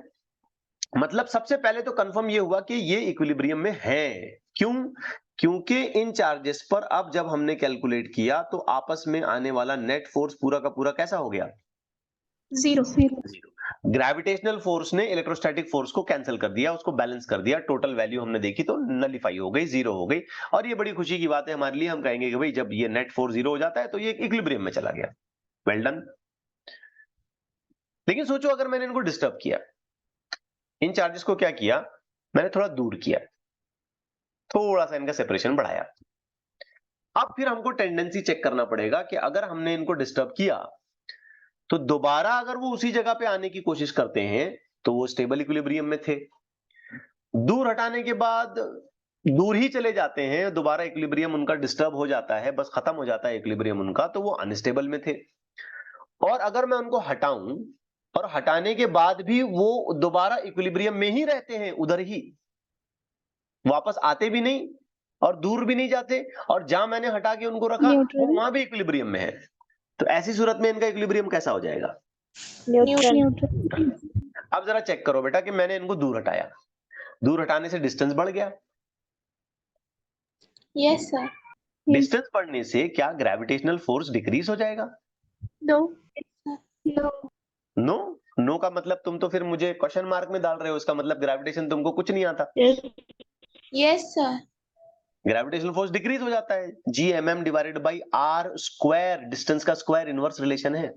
A: मतलब सबसे पहले तो कंफर्म ये हुआ कि ये इक्विलिब्रियम में है। क्यों? क्योंकि इन चार्जेस पर अब जब हमने कैलकुलेट किया तो आपस में आने वाला नेट फोर्स पूरा का पूरा कैसा हो गया?
B: Zero.
A: ग्रेविटेशनल फोर्स ने इलेक्ट्रोस्टैटिक फोर्स को कैंसिल कर दिया, उसको बैलेंस कर दिया। टोटल वैल्यू हमने देखी तो नलिफाई हो गई, जीरो हो गई। और ये बड़ी खुशी की बात है हमारे लिए। हम कहेंगे कि भाई जब ये नेट फोर्स जीरो हो जाता है तो ये इक्विलिब्रियम में चला गया। Well done. लेकिन सोचो अगर मैंने इनको डिस्टर्ब किया, इन चार्जेस को क्या किया, मैंने थोड़ा दूर किया, थोड़ा सा इनका सेपरेशन बढ़ाया। अब फिर हमको टेंडेंसी चेक करना पड़ेगा कि अगर हमने इनको डिस्टर्ब किया तो दोबारा अगर वो उसी जगह पे आने की कोशिश करते हैं तो वो स्टेबल इक्विलिब्रियम में थे। दूर हटाने के बाद दूर ही चले जाते हैं, दोबारा इक्विलिब्रियम उनका डिस्टर्ब हो जाता है, बस खत्म हो जाता है इक्विलिब्रियम उनका, तो वो अनस्टेबल में थे। और अगर मैं उनको हटाऊं और हटाने के बाद भी वो दोबारा इक्विलिब्रियम में ही रहते हैं, उधर ही वापस आते भी नहीं और दूर भी नहीं जाते, और जहां मैंने हटा के उनको रखा वो वहां भी इक्विलिब्रियम में है। तो ऐसी सूरत में इनका इक्विलिब्रियम कैसा हो जाएगा?
C: न्यूट्रल।
B: न्यूट्रल।
A: अब जरा चेक करो बेटा कि मैंने इनको दूर हटाया, दूर हटाने से डिस्टेंस बढ़ गया।
B: Yes sir.
A: डिस्टेंस बढ़ने से क्या ग्रेविटेशनल फोर्स डिक्रीज हो जाएगा?
B: नो।
A: नो। नो का मतलब तुम तो फिर मुझे क्वेश्चन मार्क में डाल रहे हो, इसका मतलब ग्रेविटेशन तुमको कुछ नहीं आता।
B: Yes sir.
A: Gravitational force decrease हो जाता है, GMM divided by R square, distance का स्क्वायर इनवर्स रिलेशन है।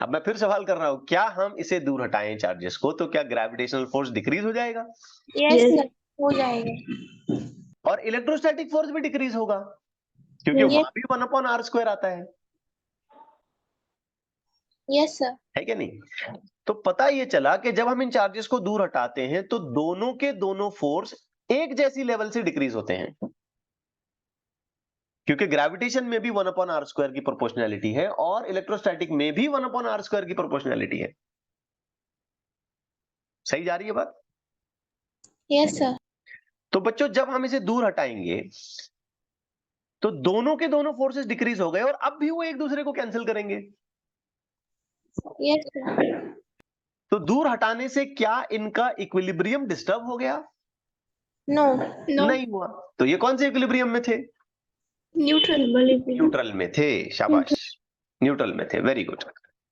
A: अब मैं फिर सवाल कर रहा हूं, क्या हम इसे दूर हटाएं चार्जेस को तो क्या ग्रेविटेशनल फोर्स डिक्रीज हो जाएगा?
B: यस सर, हो जाएगा।
A: और इलेक्ट्रोस्टैटिक फोर्स भी डिक्रीज होगा, क्योंकि वहां भी 1/r² आता है।
B: Yes sir.
A: है क्या नहीं? तो पता ये चला कि जब हम इन चार्जेस को दूर हटाते हैं तो दोनों के दोनों फोर्स एक जैसी लेवल से डिक्रीज होते हैं, क्योंकि ग्रेविटेशन में भी 1/r² की प्रोपोर्शनैलिटी है और इलेक्ट्रोस्टैटिक में भी 1/r² की प्रोपोर्शनैलिटी है। सही जा रही है बात?
B: Yes sir.
A: तो बच्चों जब हम इसे दूर हटाएंगे तो दोनों के दोनों फोर्सेस डिक्रीज हो गए और अब भी वो एक दूसरे को कैंसिल करेंगे।
B: Yes sir.
A: तो दूर हटाने से क्या इनका इक्विलिब्रियम डिस्टर्ब हो गया?
B: नो। नो।
A: नहीं हुआ। तो ये कौन से इक्विलिब्रियम में थे?
B: न्यूट्रल।
A: न्यूट्रल में थे। शाबाश, न्यूट्रल में थे, वेरी गुड।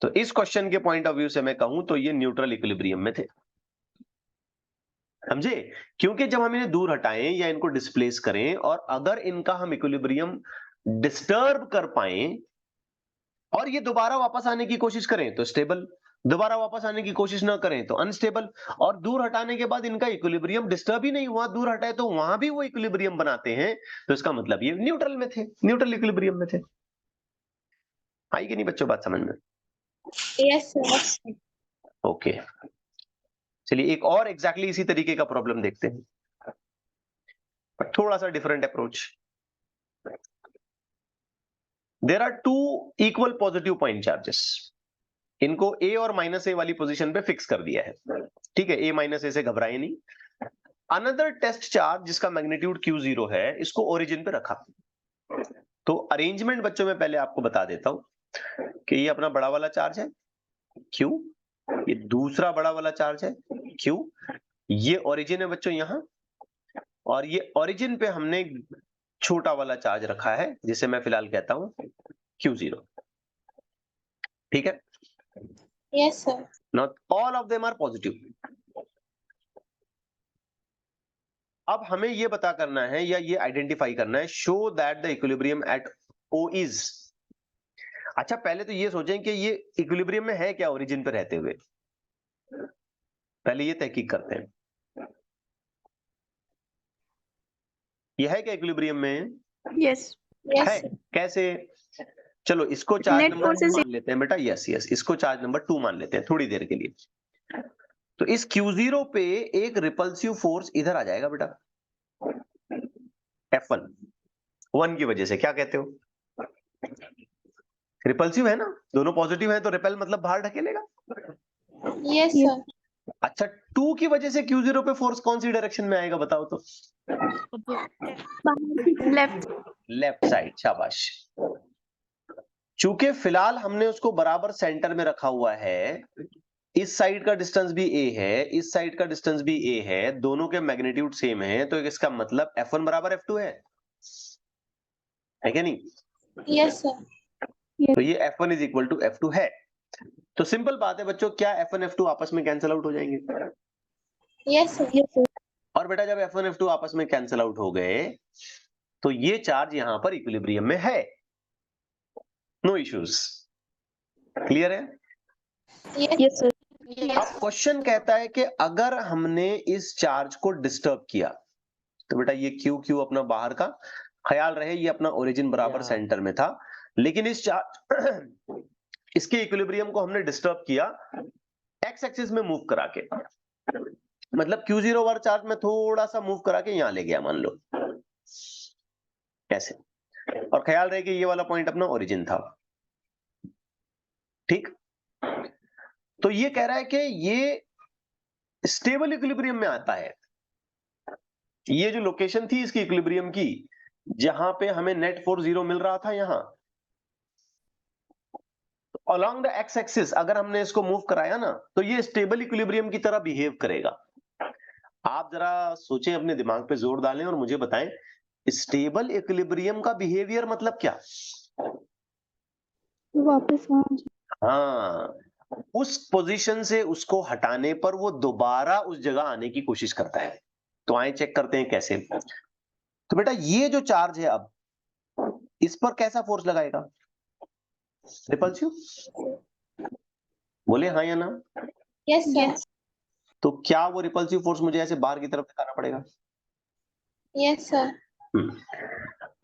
A: तो इस क्वेश्चन के पॉइंट ऑफ व्यू से मैं कहूं तो ये न्यूट्रल इक्विलिब्रियम में थे। समझे? क्योंकि जब हम इन्हें दूर हटाएं या इनको डिस्प्लेस करें और अगर इनका हम इक्विलिब्रियम डिस्टर्ब कर पाए और ये दोबारा वापस आने की कोशिश करें तो स्टेबल, दोबारा वापस आने की कोशिश ना करें तो अनस्टेबल, और दूर हटाने के बाद इनका इक्विलिब्रियम डिस्टर्ब ही नहीं हुआ, दूर हटाए तो वहां भी वो इक्विलिब्रियम बनाते हैं, तो इसका मतलब ये न्यूट्रल में थे, न्यूट्रल इक्विलिब्रियम में थे। आई कि नहीं बच्चों बात समझ में?
B: Yes sir.
A: ओके, चलिए एक और एग्जैक्टली इसी तरीके का प्रॉब्लम देखते हैं, पर थोड़ा सा different approach. There are two equal positive point charges, इनको ए और -a वाली पोजीशन पे फिक्स कर दिया है। ठीक है, a-a से घबराए नहीं। अनदर टेस्ट चार्ज जिसका मैग्नीट्यूड Q0 है, इसको ओरिजिन पे रखा। तो अरेंजमेंट बच्चों में पहले आपको बता देता हूं कि ये अपना बड़ा वाला चार्ज है Q, ये दूसरा बड़ा वाला चार्ज है Q, ये ओरिजिन है बच्चों यहां, और ये ओरिजिन पे हमने छोटा वाला चार्ज रखा है जिसे मैं फिलहाल कहता हूं Q0। ठीक है?
B: Yes sir.
A: Now all of them are positive. अब हमें ये पता करना है या ये आइडेंटिफाई करना है, show that the equilibrium at O is. अच्छा पहले तो ये सोचें कि ये इक्विलिब्रियम में है क्या ओरिजिन पे रहते हुए, पहले ये तहकीक करते हैं। ये है क्या इक्विलिब्रियम में?
B: यस।
A: है। कैसे? चलो इसको charge
B: Net
A: number
B: force
A: 2
B: is-
A: मान लेते हैं बेटा, यस यस, इसको चार्ज नंबर 2 मान लेते हैं थोड़ी देर के लिए। तो इस Q0 पे एक रिपल्सिव फोर्स इधर आ जाएगा बेटा, F1, 1 की वजह से। क्या कहते हो? रिपल्सिव है ना, दोनों पॉजिटिव है तो रिपेल मतलब बाहर ढकेलेगा।
B: Yes sir.
A: अच्छा 2 की वजह से Q0 पे फोर्स कौन सी डायरेक्शन में आएगा बताओ तो?
B: लेफ्ट।
A: लेफ्ट साइड, शाबाश। चूंकि फिलहाल हमने उसको बराबर सेंटर में रखा हुआ है, इस साइड का डिस्टेंस भी a है, इस साइड का डिस्टेंस भी a है, दोनों के मैग्नीट्यूड सेम है, तो इसका मतलब F1 बराबर F2 है क्या नहीं?
B: Yes sir.
A: तो ये F1 is equal to F2 है। तो सिंपल बात है बच्चों, क्या F1 F2 आपस में कैंसिल आउट हो जाएंगे?
B: Yes sir.
A: और बेटा जब F1 F2 आपस में कैंसिल आउट हो गए तो ये चार्ज यहां पर इक्विलिब्रियम में है, नो इश्यूज। क्लियर है?
B: Yes sir.
A: अब क्वेश्चन कहता है कि अगर हमने इस चार्ज को डिस्टर्ब किया तो बेटा ये Q अपना बाहर का, ख्याल रहे ये अपना ओरिजिन बराबर सेंटर में था, लेकिन इस चार्ज इसके इक्विलिब्रियम को हमने डिस्टर्ब किया एक्स एक्सिस में मूव करा के, मतलब Q0 वाला चार्ज में थोड़ा सा मूव करा के यहां ले गया मान लो ऐसे, और ख्याल रहे कि ये वाला पॉइंट अपना ओरिजिन था। ठीक? तो ये कह रहा है कि ये स्टेबल इक्विलिब्रियम में आता है, ये जो लोकेशन थी इसकी इक्विलिब्रियम की, जहां पे हमें नेट फोर्स 0 मिल रहा था, यहां अलोंग द एक्स एक्सिस अगर हमने इसको मूव कराया ना, तो ये स्टेबल इक्विलिब्रियम की तरह बिहेव करेगा। आप जरा सोचें, अपने दिमाग पे जोर डालें और मुझे बताएं, स्टेबल इक्विलिब्रियम का बिहेवियर मतलब क्या?
B: वापस वहां
A: हाँ, उस पोजीशन से उसको हटाने पर वो दोबारा उस जगह आने की कोशिश करता है। तो आए चेक करते हैं कैसे। तो बेटा ये जो चार्ज है, अब इस पर कैसा फोर्स लगाएगा? रिपल्सिव? बोले हाँ या ना?
B: यस सर
A: तो क्या वो रिपल्सिव फोर्स मुझे ऐसे बाहर की तरफ दिखाना पड़ेगा?
B: यस सर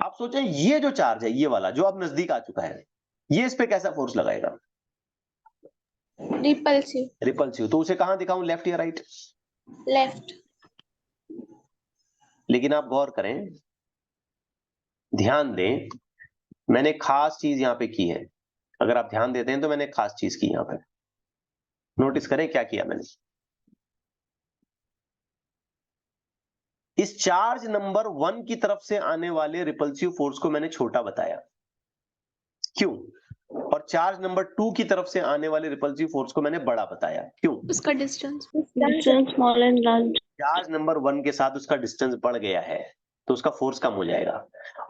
A: आप सोचें, ये जो चार्ज है, ये वाला जो अब नजदीक आ चुका है, ये इस पे कैसा फोर्स लगाएगा?
B: Repulsive
A: repulsive. तो उसे कहां दिखाऊं, लेफ्ट या राइट?
B: लेफ्ट
A: लेकिन आप गौर करें, ध्यान दें, मैंने खास चीज यहां पे की है। अगर आप ध्यान देते हैं तो मैंने खास चीज की यहां पे, नोटिस करें क्या किया मैंने। इस चार्ज नंबर 1 की तरफ से आने वाले रिपल्सिव फोर्स को मैंने छोटा बताया, क्यों? और चार्ज नंबर 2 की तरफ से आने वाले रिपल्सिव फोर्स को मैंने बड़ा बताया, क्यों?
B: उसका distance
C: Distance small and large.
A: Charge number 1 के साथ उसका डिस्टेंस बढ़ गया है तो उसका फोर्स कम हो जाएगा,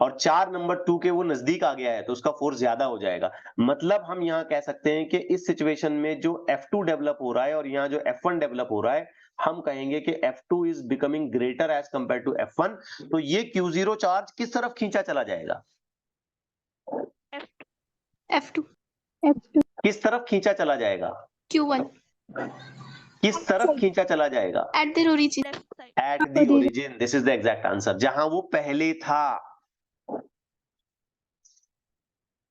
A: और चार्ज नंबर 2 के वो नजदीक आ गया है तो उसका फोर्स ज्यादा हो जाएगा। मतलब हम यहां कह सकते हैं कि इस सिचुएशन में जो F2 डेवलप हो रहा है और यहां जो F1 डेवलप हो रहा है, हम कहेंगे कि F2 is becoming greater as compare to F1। तो ये Q0 चार्ज किस तरफ खींचा चला जाएगा?
B: F2
A: किस तरफ खींचा चला जाएगा?
B: Q1
A: किस तरफ खींचा चला जाएगा?
B: at their origin
A: at the origin. This is the exact answer, जहां वो पहले था।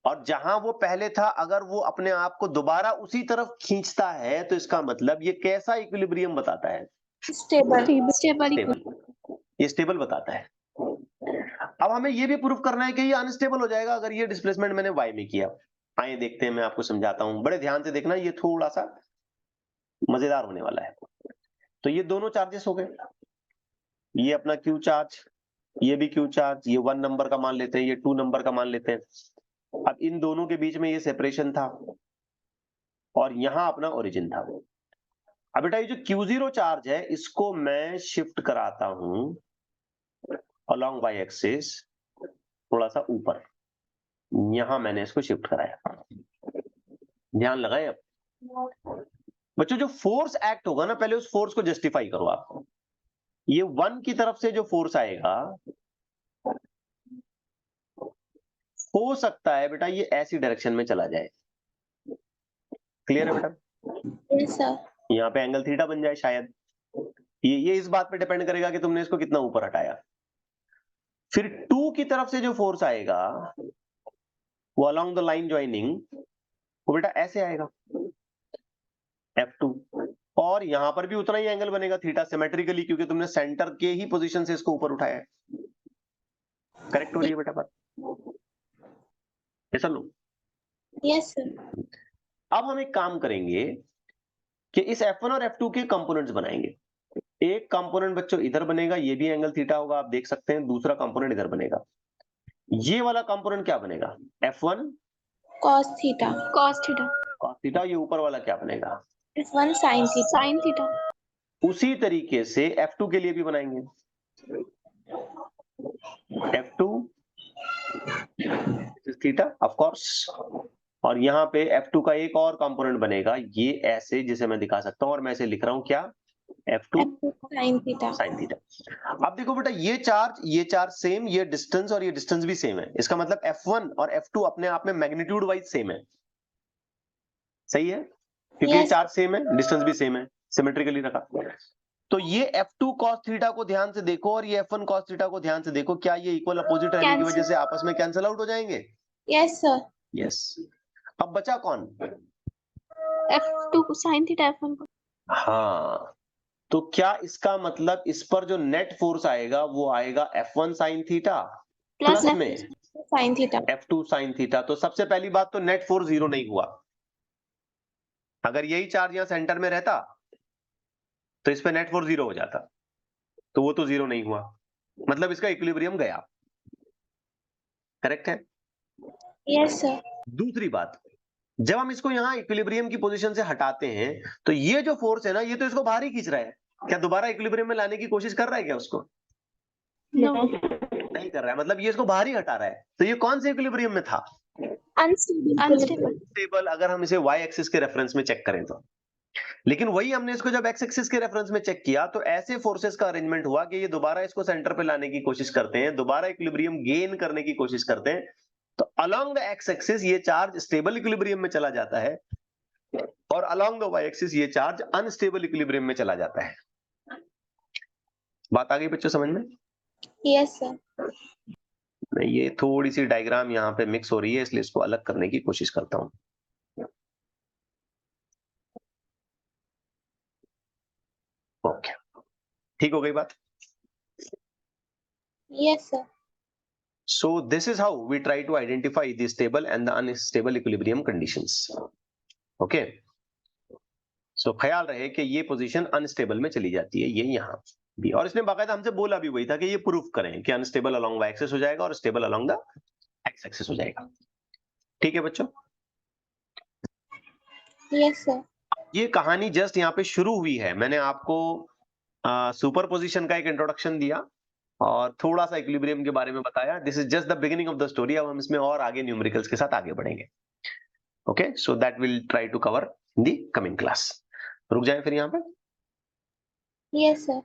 A: और जहां वो पहले था, अगर वो अपने आप को दोबारा उसी तरफ खींचता है तो इसका मतलब ये कैसा इक्विलिब्रियम बताता है?
B: stable
A: stable. ये स्टेबल बताता है। अब हमें ये भी प्रूव करना है कि ये अनस्टेबल हो जाएगा अगर ये डिस्प्लेसमेंट मैंने y में किया। आइए देखते हैं, मैं आपको समझाता हूं, बड़े ध्यान से देखना, ये थोड़ा सा मजेदार होने वाला है। तो ये दोनों चार्जेस हो गए, ये अपना Q चार्ज, ये भी Q चार्ज, ये 1 नंबर का मान लेते हैं, ये 2 नंबर का मान लेते हैं। अब इन दोनों के बीच में ये सेपरेशन था और यहां अपना ओरिजिन था। अब बेटा ये जो Q0 चार्ज है, इसको मैं शिफ्ट कराता हूं अलोंग y एक्सिस, थोड़ा सा ऊपर, यहां मैंने इसको शिफ्ट कराया। ध्यान लगाएं। अब बच्चों, जो फोर्स एक्ट होगा ना, पहले उस फोर्स को जस्टिफाई करो आप। ये 1 की तरफ से जो फोर्स आएगा, हो सकता है बेटा ये ऐसी डायरेक्शन में चला जाए। क्लियर है बेटा?
B: yes sir
A: यहाँ पे एंगल थीटा बन जाए शायद। ये इस बात पे डिपेंड करेगा कि तुमने इसको कितना ऊपर हटाया। फिर 2 की तरफ से जो फोर्स आएगा, वो अलोंग द लाइन ज्वाइनिंग, वो बेटा ऐसे आएगा, F2। और यहां पर भी उतना ही एंगल बनेगा थीटा, सिमेट्रिकली, क्योंकि तुमने सेंटर के ही पोजीशन से इसको ऊपर उठाया है। करेक्ट हो रही है बेटा बात? ऐसा लो।
B: yes sir
A: अब हम एक काम करेंगे कि इस F1 और F2 के कंपोनेंट्स बनाएंगे। एक कंपोनेंट बच्चों इधर बनेगा, ये भी एंगल थीटा होगा, आप देख सकते हैं। दूसरा कंपोनेंट इधर बनेगा, ये वाला कंपोनेंट क्या बनेगा? F1
B: cos theta
A: cos theta. ये ऊपर वाला क्या बनेगा?
B: F1 sin theta
A: उसी तरीके से F2 के लिए भी बनाएंगे, F2 थीटा ऑफ कोर्स। और यहाँ पे F2 का एक और कंपोनेंट बनेगा, ये ऐसे, जिसे मैं दिखा सकता हूं, और मैं इसे लिख रहा हूं क्या? F2
B: sin theta
A: sine theta. अब देखो बेटा, ये चार्ज सेम, ये डिस्टेंस और ये डिस्टेंस भी सेम है। इसका मतलब F1 और F2 अपने आप में मैग्नीट्यूड वाइज सेम है। सही है, क्योंकि ये
B: yes
A: चार्ज सेम है, डिस्टेंस भी सेम है, सिमेट्रिकली रखा। तो ये F2 cos थीटा को ध्यान से देखो और ये F1 cos थीटा को ध्यान से देखो, क्या ये इक्वल अपोजिट रहने की वजह से आपस में कैंसिल आउट हो जाएंगे?
B: yes sir
A: yes. अब बचा कौन?
B: F2 sin theta F1
A: हाँ, तो क्या इसका मतलब इस पर जो नेट फोर्स आएगा वो आएगा F1 sin थीटा प्लस में
B: sin theta
A: F2 sin theta. तो सबसे पहली बात तो नेट फोर्स 0 नहीं हुआ। अगर यही चार्ज यहां सेंटर में रहता तो इस पे नेट फोर्स 0 हो जाता, तो वो तो 0 नहीं हुआ। मतलब इसका इक्विलिब्रियम गया। करेक्ट है?
B: Yes, sir.
A: दूसरी बात, जब हम इसको यहाँ इक्विलिब्रियम की पोजीशन से हटाते हैं तो ये जो फोर्स है ना, ये तो इसको बाहर ही खींच रहा है। क्या दोबारा इक्विलिब्रियम में लाने की कोशिश कर रहा है क्या उसको?
C: No.
A: नहीं कर रहा है, मतलब ये इसको बाहर ही हटा रहा है। तो ये कौन से इक्विलिब्रियम में था?
B: Unstable.
A: स्टेबल, अगर हम इसे y एक्सिस के रेफरेंस में चेक करें तो। लेकिन वही हमने इसको जब x एक्सिस के रेफरेंस में चेक किया तो ऐसे फोर्सेस का अरेंजमेंट हुआ कि ये दोबारा इसको सेंटर पे लाने की कोशिश करते हैं, दोबारा इक्विलिब्रियम गेन करने की कोशिश करते हैं। तो अलोंग द x एक्सिस ये चार्ज स्टेबल इक्विलिब्रियम में चला जाता है और अलोंग द y एक्सिस ये चार्ज अनस्टेबल इक्विलिब्रियम में चला जाता है। बात आ गई बच्चों समझ में?
B: Yes, sir.
A: मैं ये थोड़ी सी डायग्राम यहाँ पे मिक्स हो रही है, इसलिए इसको अलग करने की कोशिश करता हूँ। ओके, ठीक हो गई बात?
B: Yes, sir.
A: So this is how we try to identify the stable and the unstable equilibrium conditions. Okay. So ख्याल रहे कि ये पोजीशन अनस्टेबल में चली जाती है, ये यहाँ भी, और इसने बाकायदा हमसे बोला भी वही था कि ये प्रूफ करें कि अनस्टेबल अलोंग y एक्सिस हो जाएगा और stable along the x axis हो जाएगा। ठीक है बच्चों?
B: Yes, sir.
A: ये कहानी जस्ट यहाँ पे शुरू हुई है। मैंने आपको सुपरपोजिशन का एक इंट्रोडक्शन दिया और थोड़ा सा इक्विलिब्रियम के बारे में बताया। This is just the beginning of the story. अब हम इसमें और आगे न्यूमेरिकल्स के साथ आगे बढ़ेंगे। Okay, so that will try to cover in the coming class. रुक जाएं फिर यहाँ पे।
B: Yes, sir.